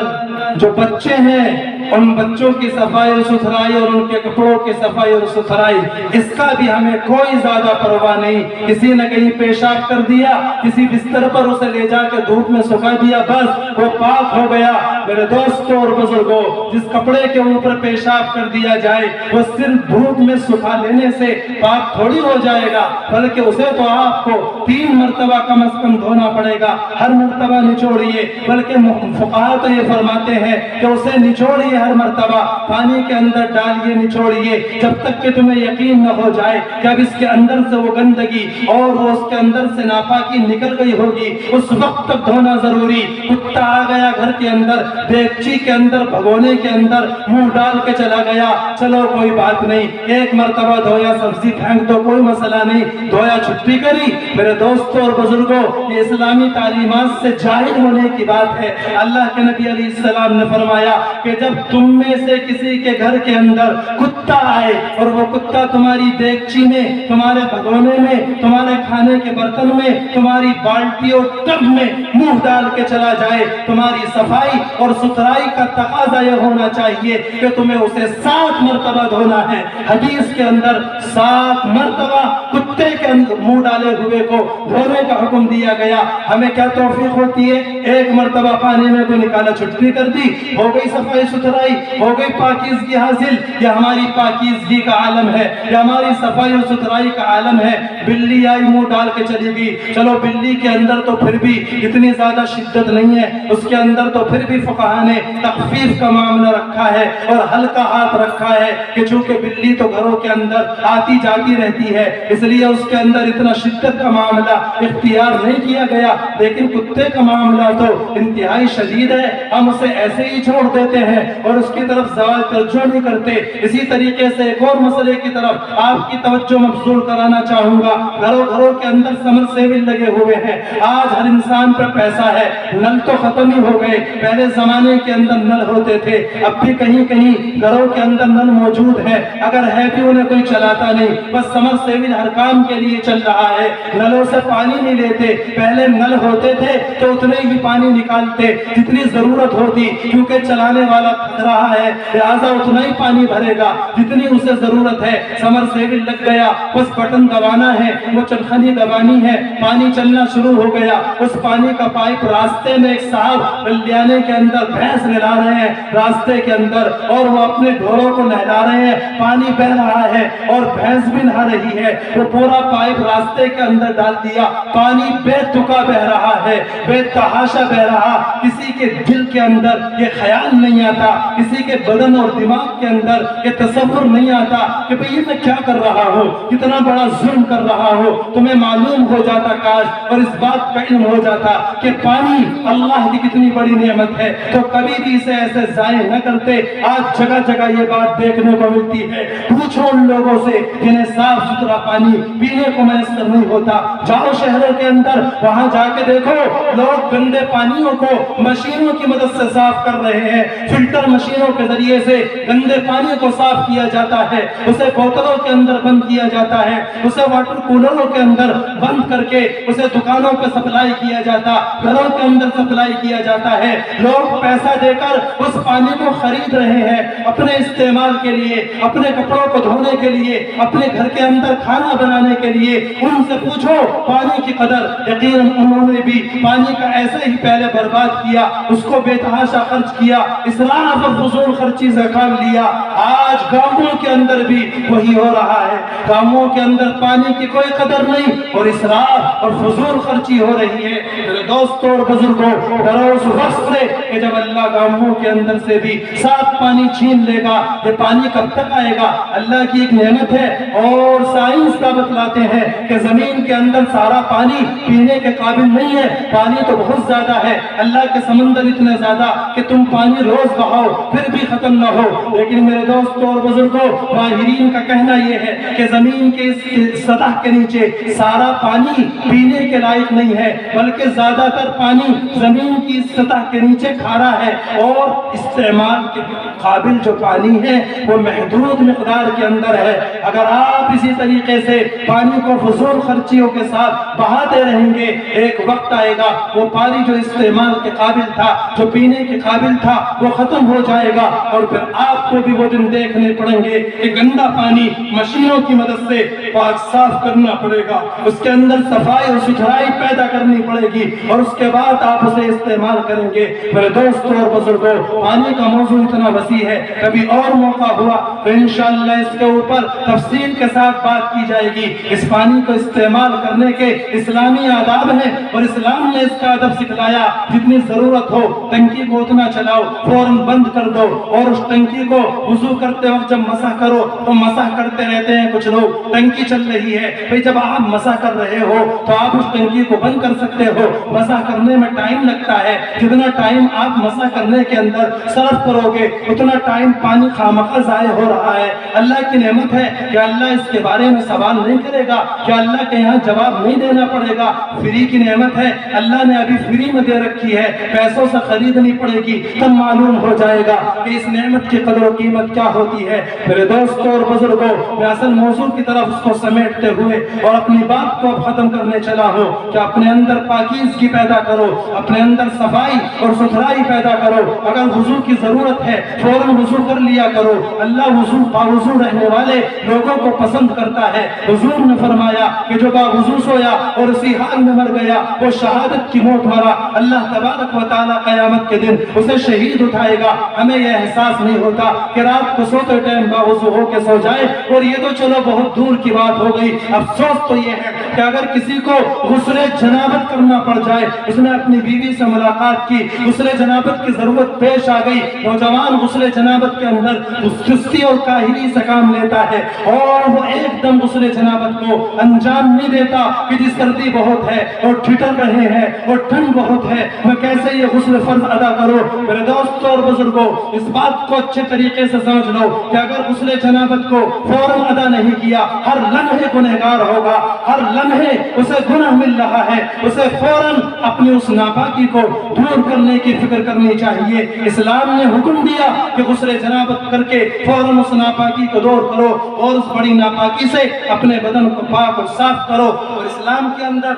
جو بچے ہیں ان بچوں کی صفائی اور ستھرائی اور ان کے کپڑوں کی صفائی اور ستھرائی، اس کا بھی ہمیں کوئی زیادہ پرواہ نہیں۔ کسی نے کہیں پیشاب کر دیا، کسی بستر پر اسے لے جا کے دھوپ میں سکھا دیا، بس وہ پاک ہو گیا۔ میرے دوستوں اور بزرگوں، جس کپڑے کے اوپر پیشاب کر دیا جائے وہ صرف دھوپ میں سکھا لینے سے پاک تھوڑی ہو جائے گا، بلکہ اسے تو آپ کو 3 مرتبہ کم از کم دھونا پڑے گا۔ ہر مرتبہ نچوڑیے، بلکہ فقہاء تو یہ فرماتے ہیں کہ اسے نچوڑیے، ہر مرتبہ پانی کے اندر ڈالیے، نچوڑیے، جب تک کہ تمہیں یقین نہ ہو جائے کہ اب اس کے اندر سے وہ گندگی اور وہ اس کے اندر سے ناپاکی نکل گئی ہوگی، اس وقت تک دھونا ضروری۔ کتا آ گیا گھر کے اندر، دیگچی کے اندر، بھگونے کے اندر منہ ڈال کے چلا گیا، چلو کوئی بات نہیں، 1 مرتبہ دھویا، سبزی پھینک دو، کوئی مسئلہ نہیں، دھویا چھٹی کری۔ میرے دوستوں اور بزرگوں، یہ اسلامی تعلیمات سے جاہل ہونے کی بات ہے۔ اللہ کے نبی علیہ السلام نے فرمایا کہ جب تم میں سے کسی کے گھر کے اندر کتا آئے اور وہ کتا تمہاری دیگچی میں، تمہارے بھگونے میں، تمہارے کھانے کے برتن میں، تمہاری بالٹی اور ٹب میں منہ ڈال کے چلا جائے، تمہاری صفائی اور ستھرائی کا تقاضا یہ ہونا چاہیے کہ تمہیں اسے 7 مرتبہ دھونا ہے۔ حدیث کے اندر 7 مرتبہ کتے کے اندر منہ ڈالے ہوئے کو دھونے کا حکم دیا گیا۔ ہمیں کیا توفیق ہوتی ہے؟ 1 مرتبہ پانی میں کو نکالا، چھٹکی کر دی، ہو گئی صفائی ستھرائی، ہو گئی پاکیزگی حاصل۔ یہ ہماری پاکیزگی کا عالم ہے، یہ ہماری صفائی و ستھرائی کا عالم ہے۔ بلی آئی منہ ڈال کے چلی گئی، چلو بلی کے اندر تو پھر بھی اتنی زیادہ شدت نہیں ہے، اس کے اندر تو پھر بھی فقہاء نے تخفیف کا معاملہ رکھا ہے اور ہلکا ہاتھ رکھا ہے کہ چونکہ بلی تو گھروں کے اندر آتی جاتی رہتی ہے، اس لیے اس کے اندر اتنا شدت کا معاملہ اختیار نہیں کیا گیا۔ لیکن کتے کا معاملہ تو انتہائی شدید ہے، ہم اسے ایسے ہی چھوڑ دیتے ہیں اور اس کی طرف زیادہ توجہ نہیں کرتے۔ اسی طریقے سے ایک اور مسئلے کی طرف آپ کی توجہ مبذول کرانا چاہوں گا۔ گھروں کے اندر سمر سیول لگے ہوئے ہیں، آج ہر انسان پر پیسہ ہے، نل تو ختم ہی ہو گئے۔ پہلے زمانے کے اندر نل ہوتے تھے، اب بھی کہیں کہیں گھروں کے اندر نل موجود ہے، اگر ہے بھی انہیں کوئی چلاتا نہیں، بس سمر سیول ہر کام کے لیے چل رہا ہے، نلوں سے پانی نہیں لیتے۔ پہلے نل ہوتے تھے تو اتنے ہی پانی نکالتے جتنی ضرورت ہوتی، کیونکہ چلانے والا تھک رہا ہے لہٰذا اتنا ہی پانی بھرے گا جتنی اسے ضرورت ہے۔ سمر سیول لگ گیا، بس بٹن دبانا ہے، وہ چرخنی دبانی ہے، پانی چلنا شروع ہو گیا۔ اس پانی کا پائپ راستے میں ایک صاحب بلدیانے کے اندر بھینس نہلا رہے ہیں راستے کے اندر، اور وہ اپنے ڈھوروں کو نہلا رہے ہیں، پانی بہ رہا ہے اور بھینس بھی نہا رہی ہے، وہ پورا پائپ راستے کے اندر ڈال دیا، پانی بے تکا بہ رہا ہے، بے تحاشا بہ رہا۔ کسی کے دل کے اندر یہ خیال نہیں آتا، کسی کے بدن اور دماغ کے اندر یہ تصور نہیں آتا کہ بھئی یہ میں کیا کر رہا ہوں، کتنا بڑا ظلم کر رہا ہوں۔ تمہیں معلوم ہو جاتا کاش اور اس بات کا علم ہو جاتا کہ پانی اللہ کی کتنی بڑی نعمت ہے تو کبھی بھی اسے ایسے ضائع نہ کرتے۔ آج جگہ جگہ یہ بات دیکھنے کو ملتی ہے، پوچھو ان لوگوں سے جنہیں صاف ستھرا پانی پینے کو میسر نہیں ہوتا، جاؤ شہروں کے اندر، وہاں جا کے دیکھو لوگ گندے پانیوں کو مشینوں کی مدد سے صاف کر رہے ہیں، فلٹر مشینوں کے ذریعے سے گندے پانی کو صاف کیا جاتا ہے، اسے بوتلوں کے اندر بند کیا جاتا ہے، اسے واٹر کولروں کے اندر بند کر کے اسے دکانوں پہ سپلائی کیا جاتا، گھروں کے اندر سپلائی کیا جاتا ہے۔ لوگ پیسہ دے کر اس پانی کو خرید رہے ہیں اپنے استعمال کے لیے، اپنے کپڑوں کو دھونے کے لیے، اپنے گھر کے اندر کھانا بنانے کے لیے۔ ان سے پوچھو پانی کی قدر، یقیناً انہوں نے بھی پانی کا ایسے ہی پہلے برباد کیا، اس کو بے تحاشا خرچ کیا، اسراف اور فضول خرچی سے کام لیا۔ آج گاؤں کے اندر بھی وہی ہو رہا ہے، گاؤں کے اندر پانی کی کوئی قدر نہیں اور اسراف اور فضول خرچی ہو رہی ہے۔ میرے دوستوں اور بزرگوں، ڈرو اس وقت سے کہ جب اللہ گاؤں کے اندر سے بھی صاف پانی چھین لے گا۔ یہ پانی کب تک آئے گا؟ اللہ کی ایک نعمت ہے اور سائنس کا بتلاتے ہیں کہ زمین کے اندر سارا پانی پینے کے قابل نہیں ہے، پانی تو بہت زیادہ ہے، اللہ کے سمندر اتنے زیادہ کہ تم پانی روز بہاؤ پھر بھی ختم نہ ہو۔ لیکن میرے دوستوں اور بزرگوں، ماہرین کا کہنا یہ ہے کہ زمین کے اس سطح کے نیچے سارا پانی پینے کے لائق نہیں ہے، بلکہ زیادہ تر پانی زمین کی سطح کے نیچے کھارا ہے اور استعمال کے قابل جو پانی ہے وہ محدود مقدار کے اندر ہے۔ اگر آپ اسی طریقے سے پانی کو فضول خرچیوں کے ساتھ بہاتے رہیں گے، ایک وقت آئے گا وہ پانی جو استعمال کے قابل تھا، جو پینے کے قابل تھا، وہ ختم ہو جائے گا اور پھر آپ کو بھی وہ دن دیکھنے پڑیں گے کہ گندا پانی مشینوں کی مدد سے پاک صاف کرنا پڑے گا، اس کے اندر صفائی اور ستھرائی پیدا کرنی پڑے گی اور اس کے بعد آپ اسے استعمال کریں گے۔ میرے دوستوں اور بزرگوں، پانی کا موضوع اتنا وسیع ہے، کبھی اور موقع ہوا تو انشاءاللہ اس کے اوپر تفصیل کے ساتھ بات کی جائے گی۔ اس پانی کو استعمال کرنے کے اسلامی آداب ہیں اور اسلام نے اس کا ادب سکھلایا، جتنی ضرورت ہو ٹنکی کو اتنا چلاؤ، فوراً بند کر دو، اور اس ٹنکی کو وضو کرتے وقت جب مسح کرو تو مسح کرتے رہتے ہیں کچھ لوگ، ٹنکی چل رہی ہے، بھئی جب آپ مسح کر رہے ہو تو آپ اس ٹنکی کو بند کر سکتے ہو۔ مسح کرنے میں ٹائم لگتا ہے، جتنا ٹائم آپ مسح کرنے کے اندر صرف کرو گے اتنا ٹائم پانی خامخواہ ضائع ہو رہا ہے۔ اللہ کی نعمت ہے کہ اللہ اس کے بارے میں سوال نہیں کرے گا، کہ اللہ کے یہاں جواب نہیں دینا پڑے گا، فری کی نعمت ہے، اللہ نے ابھی فری میں دے رکھی ہے، پیسوں سے خریدنی پڑے گی، تب معلوم ہو جائے گا کہ اس نعمت کی قدر و قیمت کیا ہوتی ہے۔ میرے دوستوں اور بزرگوں، میں اصل موضوع کی طرف اس کو سمیٹتے ہوئے اور اپنی بات کو اب ختم کرنے چلا ہوں کہ اپنے اندر پاکیزگی پیدا کرو، اپنے اندر صفائی اور ستھرائی صفائی پیدا کرو. اگر وضو کی ضرورت ہے فوراً وضو کر لیا کرو. اللہ وضو باوضو رہنے والے لوگوں کو پسند کرتا ہے. حضور نے فرمایا کہ جو باوضو سویا اور اسی حال میں مر گیا وہ شہادت کی موت مرا. اللہ تبارک و تعالیٰ قیامت کے دن اسے شہید اٹھائے گا. ہمیں یہ احساس نہیں ہوتا کہ رات کو سوتے ٹائم باوضو ہو کے سو جائے. اور یہ تو چلو بہت دور کی بات ہو گئی. افسوس تو یہ ہے کہ اگر کسی کو غسل جنابت کرنا پڑ جائے, اس نے اپنی بیوی سے ملاقات کی, غسل جنابت کی ضرورت پیش آ گئی, نوجوان غسل جنابت کے اندر سستی اور کاہلی سے کام لیتا ہے اور وہ ایک دم غسل جنابت کو انجام نہیں دیتا کہ جی سردی بہت ہے اور ٹھٹر رہے ہیں اور ٹھنڈ بہت ہے, میں کیسے یہ غسل فرض ادا کروں. میرے دوستوں اور بزرگوں, اس بات کو اچھے طریقے سے سمجھ لو کہ اگر غسل جنابت کو فوراً ادا نہیں کیا, ہر لمحے گنہگار ہوگا, ہر لمحے اسے گناہ مل رہا ہے. اسے فوراً اپنی اس ناپاکی کو دور کرنے کی فکر کرنی چاہیے. اسلام نے حکم دیا کہ غسل جنابت کر کے فوراً اس ناپاکی کو دور کرو اور اس بڑی ناپاکی سے اپنے بدن کو پاک اور صاف کرو. اور اسلام کے اندر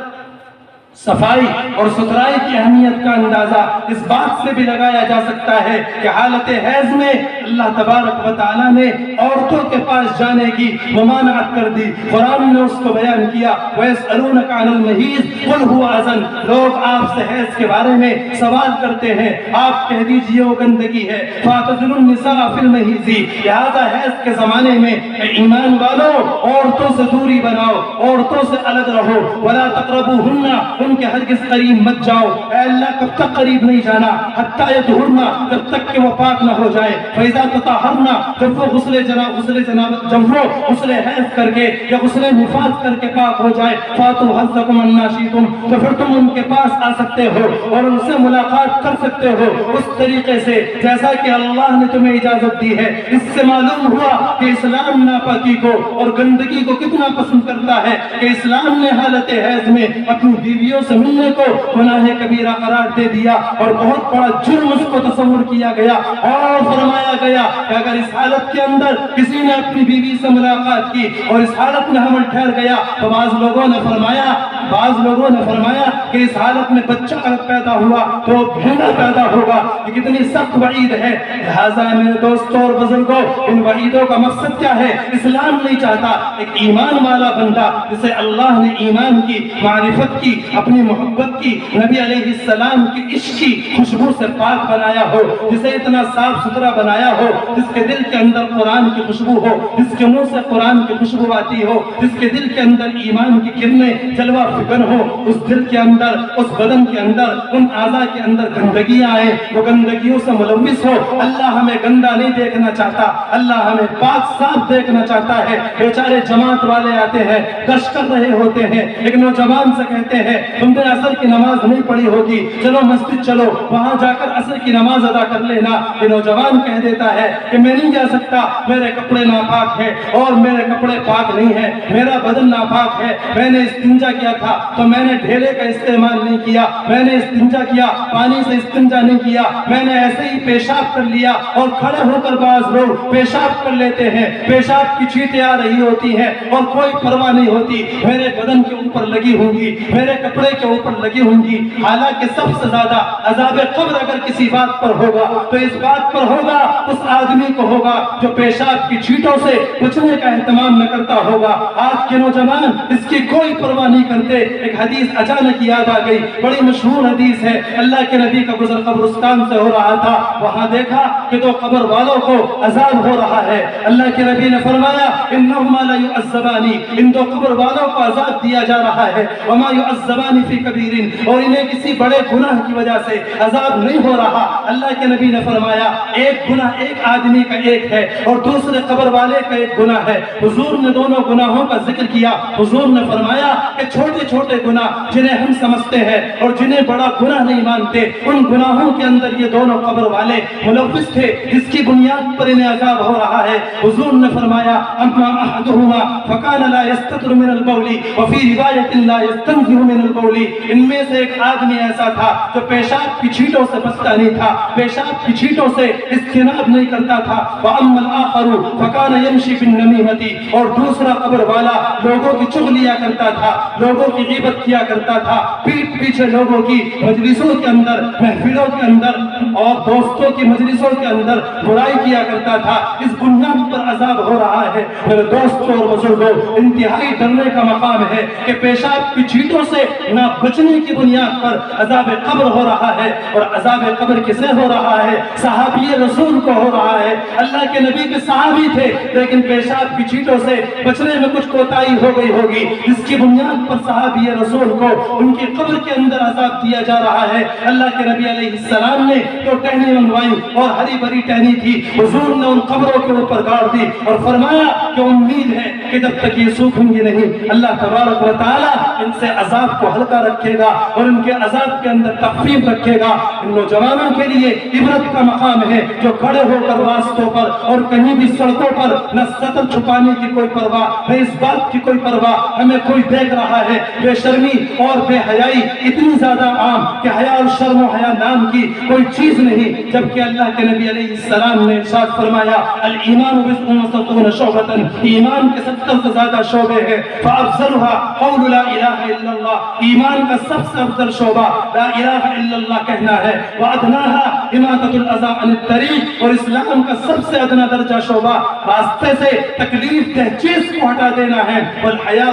صفائی اور ستھرائی کی اہمیت کا اندازہ اس بات سے بھی لگایا جا سکتا ہے کہ حالت حیض میں اللہ تبارک و تعالیٰ نے عورتوں کے پاس جانے کی ممانعت کر دی. قرآن نے اس کو بیان کیا, وَيَسْأَلُونَكَ عَنِ الْمَحِيضِ قُلْ هُوَ أَذًى. لوگ آپ سے حیض کے بارے میں سوال کرتے ہیں, آپ کہہ دیجئے وہ گندگی ہے. فَاعْتَزِلُوا النِّسَاءَ فِي الْمَحِيضِ. لہذا حیض کے زمانے میں ایمان والو عورتوں سے دوری بناؤ, عورتوں سے الگ رہو. وَلَا تَقْرَبُوهُنَّ. ان کے ہرگز قریب مت جاؤ. اے اللہ کب تک قریب نہیں جانا؟ حتیٰ یطہرنا, جب تک کہ وہ پاک نہ ہو جائے. فَإِذَا تَطَہَّرْنَا, جب وہ غسل حیض کر کے یا غسل نفاس کر کے پاک ہو جائے. فَاتُوا حَظَّكُمْ أَنَّا شِئْتُمْ, تو پھر تم ان کے پاس آ سکتے ہو اور ان سے ملاقات کر سکتے ہو اس طریقے سے جیسا کہ اللہ نے تمہیں اجازت دی ہے. اس سے معلوم ہوا کہ اسلام ناپاکی کو اور گندگی کو کتنا پسند کرتا ہے کہ اسلام نے حالت حیض میں اپنی بیویوں سے ملنے کو گناہ کبیرہ قرار دے دیا اور بہت بڑا جرم اس کو تصور کیا گیا. اور فرمایا گیا کہ اگر اس حالت کے اندر کسی نے اپنی بیوی سے ملاقات کی اور اس حالت میں حمل ٹھہر گیا تو بعض لوگوں نے فرمایا کہ اس حالت میں بچہ اگر پیدا ہوا تو بھینگا پیدا ہوگا. یہ کتنی سخت وعید ہے. لہذا میرے دوستوں اور بزرگوں, ان وعیدوں کا مقصد کیا ہے؟ اسلام نہیں چاہتا ایک ایمان والا بندہ جسے اللہ نے ایمان کی, معرفت کی, اپنی محبت کی, نبی علیہ السلام کی عشق کی خوشبو سے پاک بنایا ہو, جسے اتنا صاف ستھرا بنایا ہو, جس کے دل کے اندر قرآن کی خوشبو ہو, جس کے منہ سے قرآن کی خوشبو آتی ہو, جس کے دل کے اندر ایمان کی کرنیں جلوہ فکن ہو. اس دل کے اندر, اس بدن کے اندر, ان اعضاء کے اندر گندگیاں آئیں, وہ گندگیوں سے ملوث ہو. اللہ ہمیں گندا نہیں دیکھنا چاہتا, اللہ ہمیں پاک صاف دیکھنا چاہتا ہے. بیچارے جماعت والے آتے ہیں, گشت کر رہے ہوتے ہیں, ایک نوجوان سے کہتے ہیں تم نے عصر کی نماز نہیں پڑھی ہوگی, چلو مسجد چلو, وہاں جا کر عصر کی نماز ادا کر لینا. یہ نوجوان کہہ دیتا ہے کہ میں نہیں جا سکتا, میرے کپڑے ناپاک ہیں اور میرے کپڑے پاک نہیں ہیں, میرا بدن ناپاک ہے, میں نے استنجا کیا تھا تو میں نے ڈھیلے کا استعمال نہیں کیا, میں نے استنجا کیا پانی سے استنجا نہیں کیا, میں نے ایسے ہی پیشاب کر لیا. اور کھڑے ہو کر بعض لوگ پیشاب کر لیتے ہیں, پیشاب کی چھینٹیں آ رہی ہوتی ہیں اور کوئی پرواہ نہیں ہوتی, میرے بدن کے اوپر لگی ہوں گی, میرے کپڑے کے اوپر لگی ہوں گی. حالانکہ سب سے زیادہ عذاب قبر اگر کسی بات پر ہوگا تو اس بات پر ہوگا اس آدمی کو ہوگا جو پیشاب کی چھینٹوں سے بچنے کا اہتمام نہ کرتا ہوگا. آج کے نوجوان اس کی کوئی پرواہ نہیں کرتے. ایک حدیث اچانک یاد آ گئی, بڑی مشہور حدیث ہے. اللہ کے نبی کا گزر قبرستان سے ہو رہا تھا, وہاں دیکھا کہ تو قبر والوں کو عذاب ہو رہا ہے. اللہ کے نبی نے فرمایا انہما لا يعذبان, ان دو قبر والوں کو عذاب دیا جا رہا ہے. وما يعذبان فی کبیر, اور انہیں کسی بڑے گناہ کی وجہ سے عذاب نہیں ہو رہا. اللہ کے نبی نے فرمایا ایک گناہ ایک آدمی کا ایک ہے اور دوسرے قبر والے کا ایک گناہ ہے. حضور نے دونوں گناہوں کا ذکر کیا. حضور نے فرمایا کہ چھوٹے چھوٹے گناہ جنہیں ہم سمجھتے ہیں اور جنہیں بڑا گناہ نہیں مانتے, ان گناہوں کے اندر یہ دونوں قبر والے ملوث تھے جس کی بنیاد پر انہیں عذاب ہو رہا ہے. حضور نے فرمایا اما احدهما فكان لا يستتر من البول وفي روایت لا يستنزه من البول, ان میں سے ایک آدمی ایسا تھا جو پیشاب کی چھینٹوں سے بچتا نہیں تھا, پیشاب کی چھینٹوں سے اجتناب نہیں کرتا تھا. واما الاخر فكان يمشي بالنميمه, اور دوسرا قبر والا لوگوں کی چغلیاں کرتا تھا, لوگوں کی غیبت کیا کرتا تھا، پیٹھ پیچھے لوگوں کی مجلسوں کے اندر، محفلوں کے اندر اور دوستوں کی مجلسوں کے اندر برائی کیا کرتا تھا، اس بنیاد پر عذاب ہو رہا ہے۔ میرے دوستوں اور بزرگوں، انتہائی ڈرنے کا مقام ہے کہ پیشاب کی چھینٹوں سے نہ بچنے کی بنیاد پر عذاب قبر ہو رہا ہے۔ اور عذاب قبر کسے ہو رہا ہے؟ صحابی رسول کو ہو رہا ہے۔ اللہ کے نبی کے صحابی تھے، لیکن پیشاب کی چھینٹوں سے بچنے میں کچھ کوتاہی ہو گئی ہوگی، جس کی بنیاد پر صحابی رسول کو ان کی قبر کے اندر عذاب دیا جا رہا ہے۔ اللہ کے نبی علیہ السلام نے جو ٹہنی منگوائی اور ہری بھری ٹہنی تھی، حضور نے ان قبروں کے اوپر گاڑ دی اور فرمایا کہ امید ہے کہ جب تک یہ سوکھیں گی نہیں، اللہ تبارک و تعالیٰ ان سے عذاب کو ہلکا رکھے گا اور ان کے عذاب کے اندر تخفیف رکھے گا۔ ان نوجوانوں کے لیے عبرت کا مقام ہے جو کھڑے ہو کر راستوں پر اور کہیں بھی سڑکوں پر نہ سطر چھپانے کی کوئی پرواہ، نہ اس بات کی کوئی پرواہ ہمیں کوئی دیکھ رہا ہے۔ بے شرمی اور بے حیائی اتنی زیادہ عام کہ حیا اور شرم و حیا نام کی کوئی چیز نہیں، جبکہ اللہ کے نبی علیہ السلام نے ارشاد فرمایا الایمان بضع وستون شعبۃ، ایمان کے 70 سے زیادہ شعبے ہیں، فافضلها قول لا الہ الا اللہ، ایمان کا سب سے افضل شعبہ لا الہ الا اللہ کہنا ہے، وادناها اماطۃ الاذى عن الطریق، اور اسلام کا سب سے ادنا درجہ شعبہ راستے سے تکلیف دہ چیز کو ہٹا دینا ہے، والحیاء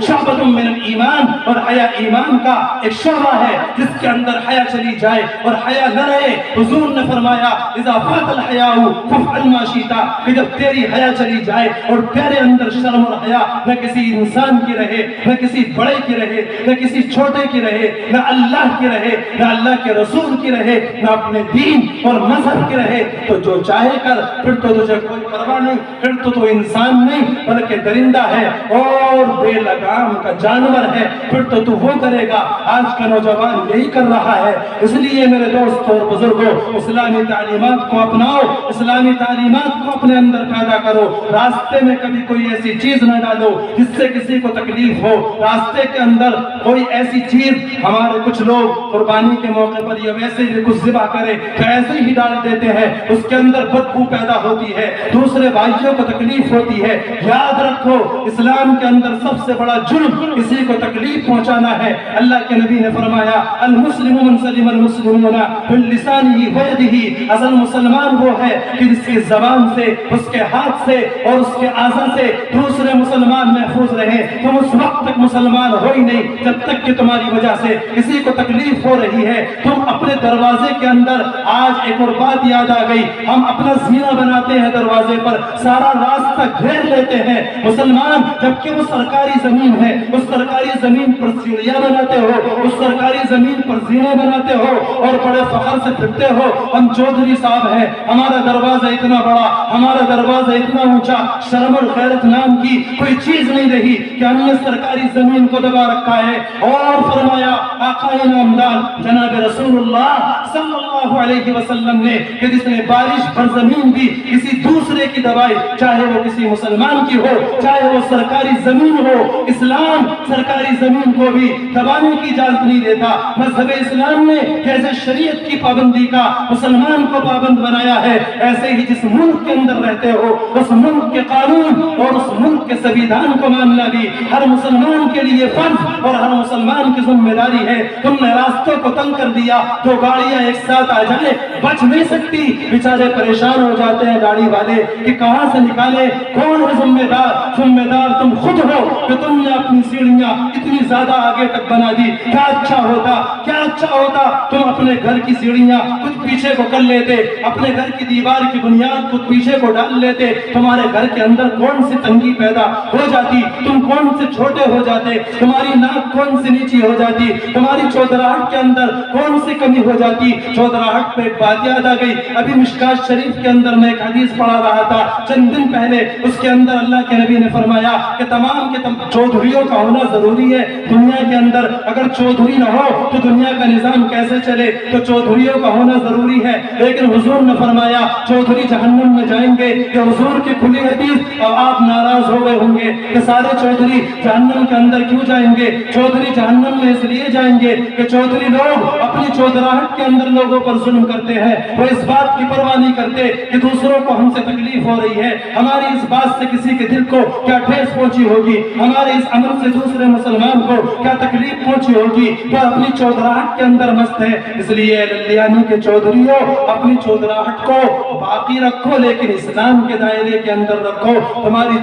شعبۃ من الایمان، اور حیا ایمان کا ایک شعبہ ہے جس کے اندر حیا چلی جائے اور حیا نہ رہے۔ حضور نے فرمایا اذا فات الحیاء فافعل ما شئت، کہ جب تیری حیا چلی جائے اور تیرے اندر شرم اور حیا نہ کسی انسان کی رہے، نہ کسی بڑے کی رہے، نہ کسی چھوٹے کی رہے، نہ اللہ کی رہے، نہ اللہ کے رسول کی رہے، نہ اپنے دین اور مذہب کی رہے، تو جو چاہے کر، پھر تو تجھے کوئی پرواہ نہیں، پھر تو انسان نہیں بلکہ درندہ ہے اور بے لگام کا جانور ہے، پھر تو وہ کرے گا۔ آج کا نوجوان یہی کر رہا ہے۔ اس لیے میرے دوستوں اور بزرگوں، اسلامی تعلیمات کو اپناؤ، اسلامی تعلیمات کو اپنے اندر پیدا کرو۔ راستے میں کبھی کوئی ایسی چیز نہ ڈالو جس سے کسی کو تکلیف ہو۔ راستے کے اندر کوئی ایسی چیز، ہمارے کچھ لوگ قربانی کے موقع پر یا ویسے ہی کچھ ذبح کرے تو ایسے ہی ڈال دیتے ہیں، اس کے اندر بدبو پیدا ہوتی ہے، دوسرے بھائیوں کو تکلیف ہوتی ہے۔ یاد رکھو اسلام کے اندر سب سے بڑا جرم کسی کو تکلیف پہنچانا ہے۔ اللہ کے نبی نے فرمایا المسلم من سلم المسلمون من لسانه ويده، اصل مسلمان وہ ہے کہ جس کی زبان سے، اس کے ہاتھ سے اور اس کے اعضاء سے دوسرے مسلمان محفوظ رہیں۔ تم اس وقت تک مسلمان ہو ہی نہیں جب تک کہ تمہاری وجہ سے کسی کو تکلیف ہو رہی ہے۔ تم اپنے دروازے کے اندر، آج ایک اور بات یاد آ گئی، ہم اپنا زینہ بناتے ہیں دروازے پر، سارا راستہ گھیر لیتے ہیں۔ مسلمان جبکہ وہ سرکاری زمین ہے، اس سرکاری زمین پر سیڑھیاں بناتے ہو، اس سرکاری زمین پر زینے بناتے ہو اور بڑے فخر سے پھرتے ہو ہم چودھری صاحب ہیں، ہمارا دروازہ اتنا بڑا، ہمارا دروازہ اتنا اونچا، شرم اور غیرت نام کی کوئی چیز نہیں رہی کہ ہم نے سرکاری زمین کو دبا رکھا ہے۔ اور فرمایا آقا انعامدار جناب رسول اللہ صلی اللہ علیہ وسلم نے کہ جس نے بارش پر زمین بھی کسی دوسرے کی دبائی، چاہے وہ کسی مسلمان کی ہو، چاہے وہ سرکاری زمین ہو، اسلام سرکاری زمین کو بھی دبانے کی اجازت نہیں دیتا۔ مذہب اسلام نے جیسے شریعت کی پابندی کا مسلمان کو پابند بنایا ہے، ایسے ہی جس ملک کے اندر رہتے ہو اس ملک کے قانون اور اس ملک کے سویدھان کو ماننا بھی ہر مسلمان کے لیے فرض اور ہر مسلمان کی ذمہ داری ہے۔ تم نے راستوں کو تنگ کر دیا، دو گاڑیاں ایک ساتھ آ جائیں بچ نہیں سکتی، بیچارے پریشان ہو جاتے ہیں گاڑی والے کہ کہاں سے نکالے، کون ہے ذمہ دار؟ ذمہ دار تم خود ہو کہ تم نے اپنی سیڑھیاں اتنی زیادہ آگے تک بنا دی۔ کیا اچھا ہوتا، کیا اچھا ہوتا تم اپنے گھر کی سیڑھیاں کچھ پیچھے کو کر لیتے، اپنے گھر کی دیوار کی بنیاد کچھ پیچھے کو ڈال لیتے، تمہارے گھر کے اندر کون سی تنگی پیدا ہو جاتی، تم کون سے چھوٹے ہو جاتے، تمہاری ناک کون سی نیچی ہو جاتی، تمہاری چودراہٹ کے اندر کون سی کمی ہو جاتی۔ چودراہٹ پہ ایک بات یاد آ گئی، ابھی مشکات شریف کے اندر میں ایک حدیث پڑھا رہا تھا چند دن پہلے، اس کے اندر اللہ کے نبی نے فرمایا کہ تمام کے چودھریوں کا ہونا ضروری ہے دنیا کے اندر، اگر چودھری نہ ہو تو دنیا کا نظام کیسے چلے، تو چودھریوں کا ہونا ضروری ہے۔ لیکن حضور نے فرمایا چودھری جہنم میں جائیں گے، کہ حضور کی کھلی حدیث، اور آپ ناراض ہو گئے ہوں گے کہ سارے چودھری جہنم کے اندر کیوں جائیں گے؟ چودھری جہنم میں اس لیے جائیں گے کہ چودھری لوگ اپنی چودراہٹ کے اندر لوگوں پر ظلم ظلم کرتے ہیں، وہ اس بات کی پرواہ نہیں کرتے کہ دوسروں کو ہم سے تکلیف ہو رہی ہے، ہماری اس بات سے کسی کے دل کو کیا ٹھیس پہنچی ہوگی، ہمارے اس عمل سے دوسرے مسلمان کو کیا تکلیف پہنچی ہوگی، وہ اپنی چودراہٹ کے اندر مست ہے۔ اس لیے للیانی کے چودھریوں، اپنی چودراہٹ کو باقی رکھو لیکن اسلام کے دائرے کے اندر رکھو۔ تمہاری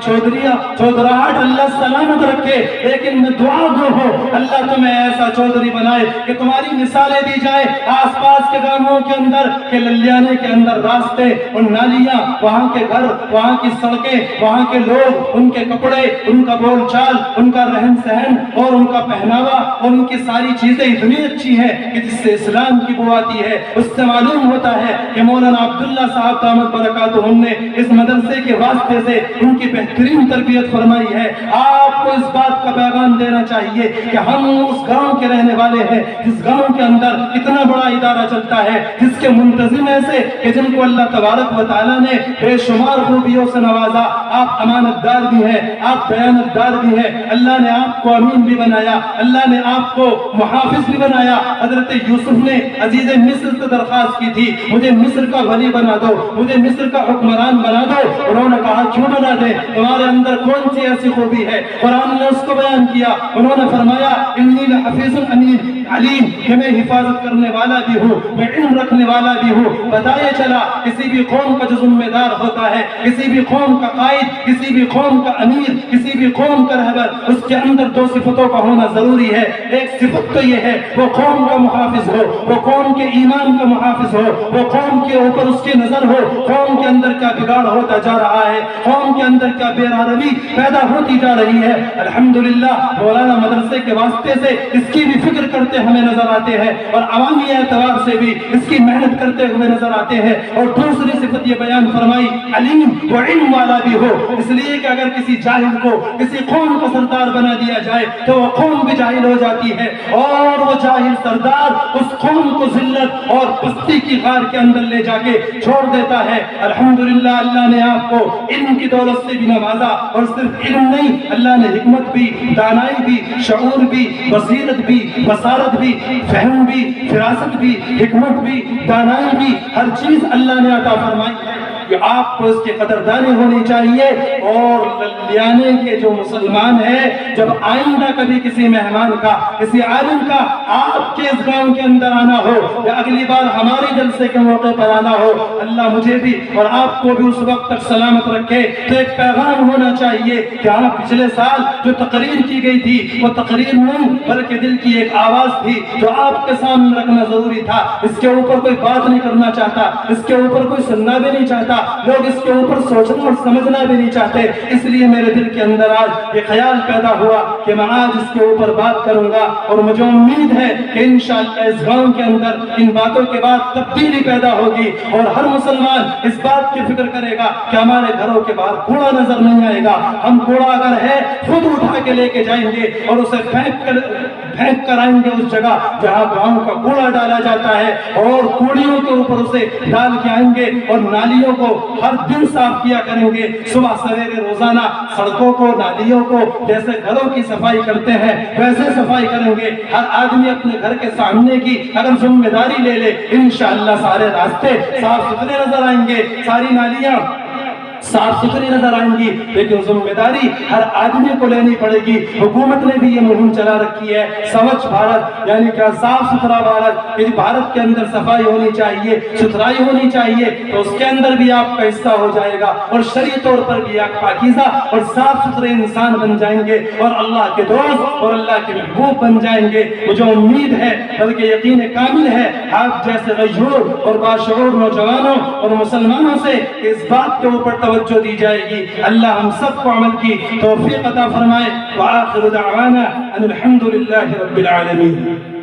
چودراہٹ اللہ سلامت رکھے، لیکن میں دعا گو ہوں اللہ تمہیں ایسا چودھری بنائے کہ تمہاری مثالیں دی جائے آس پاس کے گاؤں کے اندر کہ للیانے کے اندر راستے اور نالیاں، وہاں کے گھر، وہاں کی سڑکیں، وہاں کے لوگ، ان کے کپڑے، ان کا بول چال، ان کا رہن سہن اور ان کا پہناوا اور ان کی ساری چیزیں اتنی اچھی ہیں کہ جس سے اسلام کی بو آتی ہے۔ اس سے معلوم ہوتا ہے کہ مولانا عبداللہ صاحب دامت برکاتہ نے اس مدرسے کے واسطے سے ان کی بہترین تربیت فرمائی ہے۔ آپ کو اس بات کا پیغام دینا چاہیے کہ ہم اس گاؤں کے رہنے والے ہیں جس گاؤں کے اندر اتنا بڑا ادارہ چلتا ہے، جس کے منتظم ایسے کہ جن کو اللہ تبارک و تعالیٰ نے بے شمار خوبیوں سے نوازا۔ آپ امانت دار بھی ہیں، آپ دیانت دار بھی ہیں، اللہ نے آپ کو امین بھی بنایا، اللہ نے آپ کو محافظ بھی بنایا۔ حضرت یوسف نے عزیز مصر سے درخواست کی تھی مجھے مصر کا ولی بنا دو، مجھے مصر کا حکمران بنا دو۔ انہوں نے کہا کیوں بنا دے، تمہارے اندر کون سی ایسی خوبی ہے؟ قرآن نے اس کو بیان کیا، انہوں نے فرمایا انی لحفیظ امین علیم، کہ میں حفاظت کرنے والا بھی ہوں، میں علم رکھنے والا بھی ہوں۔ بتایا چلا کسی بھی قوم کا جو ذمہ دار ہوتا ہے، کسی بھی قوم کا قائد، کسی بھی قوم کا امیر، کسی بھی قوم کا رہبر، اس کے اندر دو صفتوں کا ہونا ضروری ہے۔ ایک صفت تو یہ ہے وہ قوم کا محافظ ہو، وہ قوم کے ایمان کا محافظ ہو، وہ قوم کے اوپر اس کی نظر ہو، قوم کے اندر کیا بگاڑ ہوتا جا رہا ہے، قوم کے اندر کیا بے روی پیدا ہوتی جا رہی ہے۔ الحمدللہ مولانا مدرسے کے واسطے سے اس کی بھی فکر کرتے ہمیں نظر آتے ہیں اور عوامی اعتبار سے بھی اس کی محنت کرتے ہوئے نظر آتے ہیں۔ اور دوسری صفت یہ بیان فرمائی علیم و علم والا بھی ہو، اس لیے کہ اگر کسی جاہل کو کسی قوم کا سردار بنا دیا جائے تو وہ قوم بھی جاہل ہو جاتی ہے اور وہ جاہل سردار اس قوم کو ذلت اور پستی کی غار کے اندر لے جا کے چھوڑ دیتا ہے۔ الحمدللہ اللہ نے آپ کو علم کی دولت سے بھی نوازا، اور صرف علم نہیں، اللہ نے حکمت بھی، دانائی بھی، شعور بھی، بصیرت بھی، بصارت بھی، فہم بھی، فراست بھی، حکمت بھی، دانائی بھی، ہر چیز اللہ نے عطا فرمائی ہے کہ آپ کو اس کی قدردانی ہونی چاہیے۔ اور للیانے کے جو مسلمان ہیں، جب آئندہ کبھی کسی مہمان کا، کسی عالم کا آپ کے اس گاؤں کے اندر آنا ہو یا اگلی بار ہمارے جلسے کے موقع پر آنا ہو، اللہ مجھے بھی اور آپ کو بھی اس وقت تک سلامت رکھے۔ تو ایک پیغام ہونا چاہیے کہ آپ پچھلے سال جو تقریر کی گئی تھی وہ تقریر نہیں بلکہ دل کی ایک آواز تھی جو آپ کے سامنے رکھنا ضروری تھا۔ اس کے اوپر کوئی بات نہیں کرنا چاہتا، اس کے اوپر کوئی سننا بھی نہیں چاہتا، لوگ اس کے اوپر سوچنا اور سمجھنا بھی نہیں چاہتے۔ اس لیے میرے دل کے اندر آج یہ خیال پیدا ہوا کہ میں آج اس کے اوپر بات کروں گا، اور مجھے امید ہے کہ انشاءاللہ اس گاؤں کے اندر ان باتوں کے بعد تبدیلی پیدا ہوگی اور ہر مسلمان اس بات کی فکر کرے گا کہ ہمارے گھروں کے باہر کوڑا نظر نہیں آئے گا، ہم کوڑا اگر ہے خود اٹھا کے لے کے جائیں گے اور اسے پھینک کر آئیں گے اس جگہ جہاں گاؤں کا کوڑا ڈالا جاتا ہے، اور کوڑیوں کے اوپر اسے ڈال کے آئیں گے اور نالیوں کو ہر دن صاف کیا کریں گے، صبح سویرے روزانہ سڑکوں کو، نالیوں کو جیسے گھروں کی صفائی کرتے ہیں ویسے صفائی کریں گے۔ ہر آدمی اپنے گھر کے سامنے کی اگر ذمہ داری لے لے، انشاءاللہ سارے راستے صاف ستھرے نظر آئیں گے، ساری نالیاں صاف ستھری نظر آئیں گی۔ لیکن ذمہ داری ہر آدمی کو لینی پڑے گی۔ حکومت نے بھی یہ مہم چلا رکھی ہے سوچھ بھارت، یعنی کہ صاف ستھرا بھارت، کہ بھارت کے اندر صفائی ہونی چاہیے، ستھرائی ہونی چاہیے، تو اس کے اندر بھی آپ کا حصہ ہو جائے گا اور شرعی طور پر بھی آپ پاکیزہ اور صاف ستھرے انسان بن جائیں گے اور اللہ کے دوست اور اللہ کے محبوب بن جائیں گے۔ مجھے امید ہے بلکہ یقین کامل ہے آپ جیسے غیور اور باشعور نوجوانوں اور مسلمانوں سے اس بات کے اوپر توجہ دی جائے گی۔ اللہ ہم سب کو عمل کی توفیق عطا فرمائے۔ وآخر دعوانا ان الحمد للہ رب العالمین۔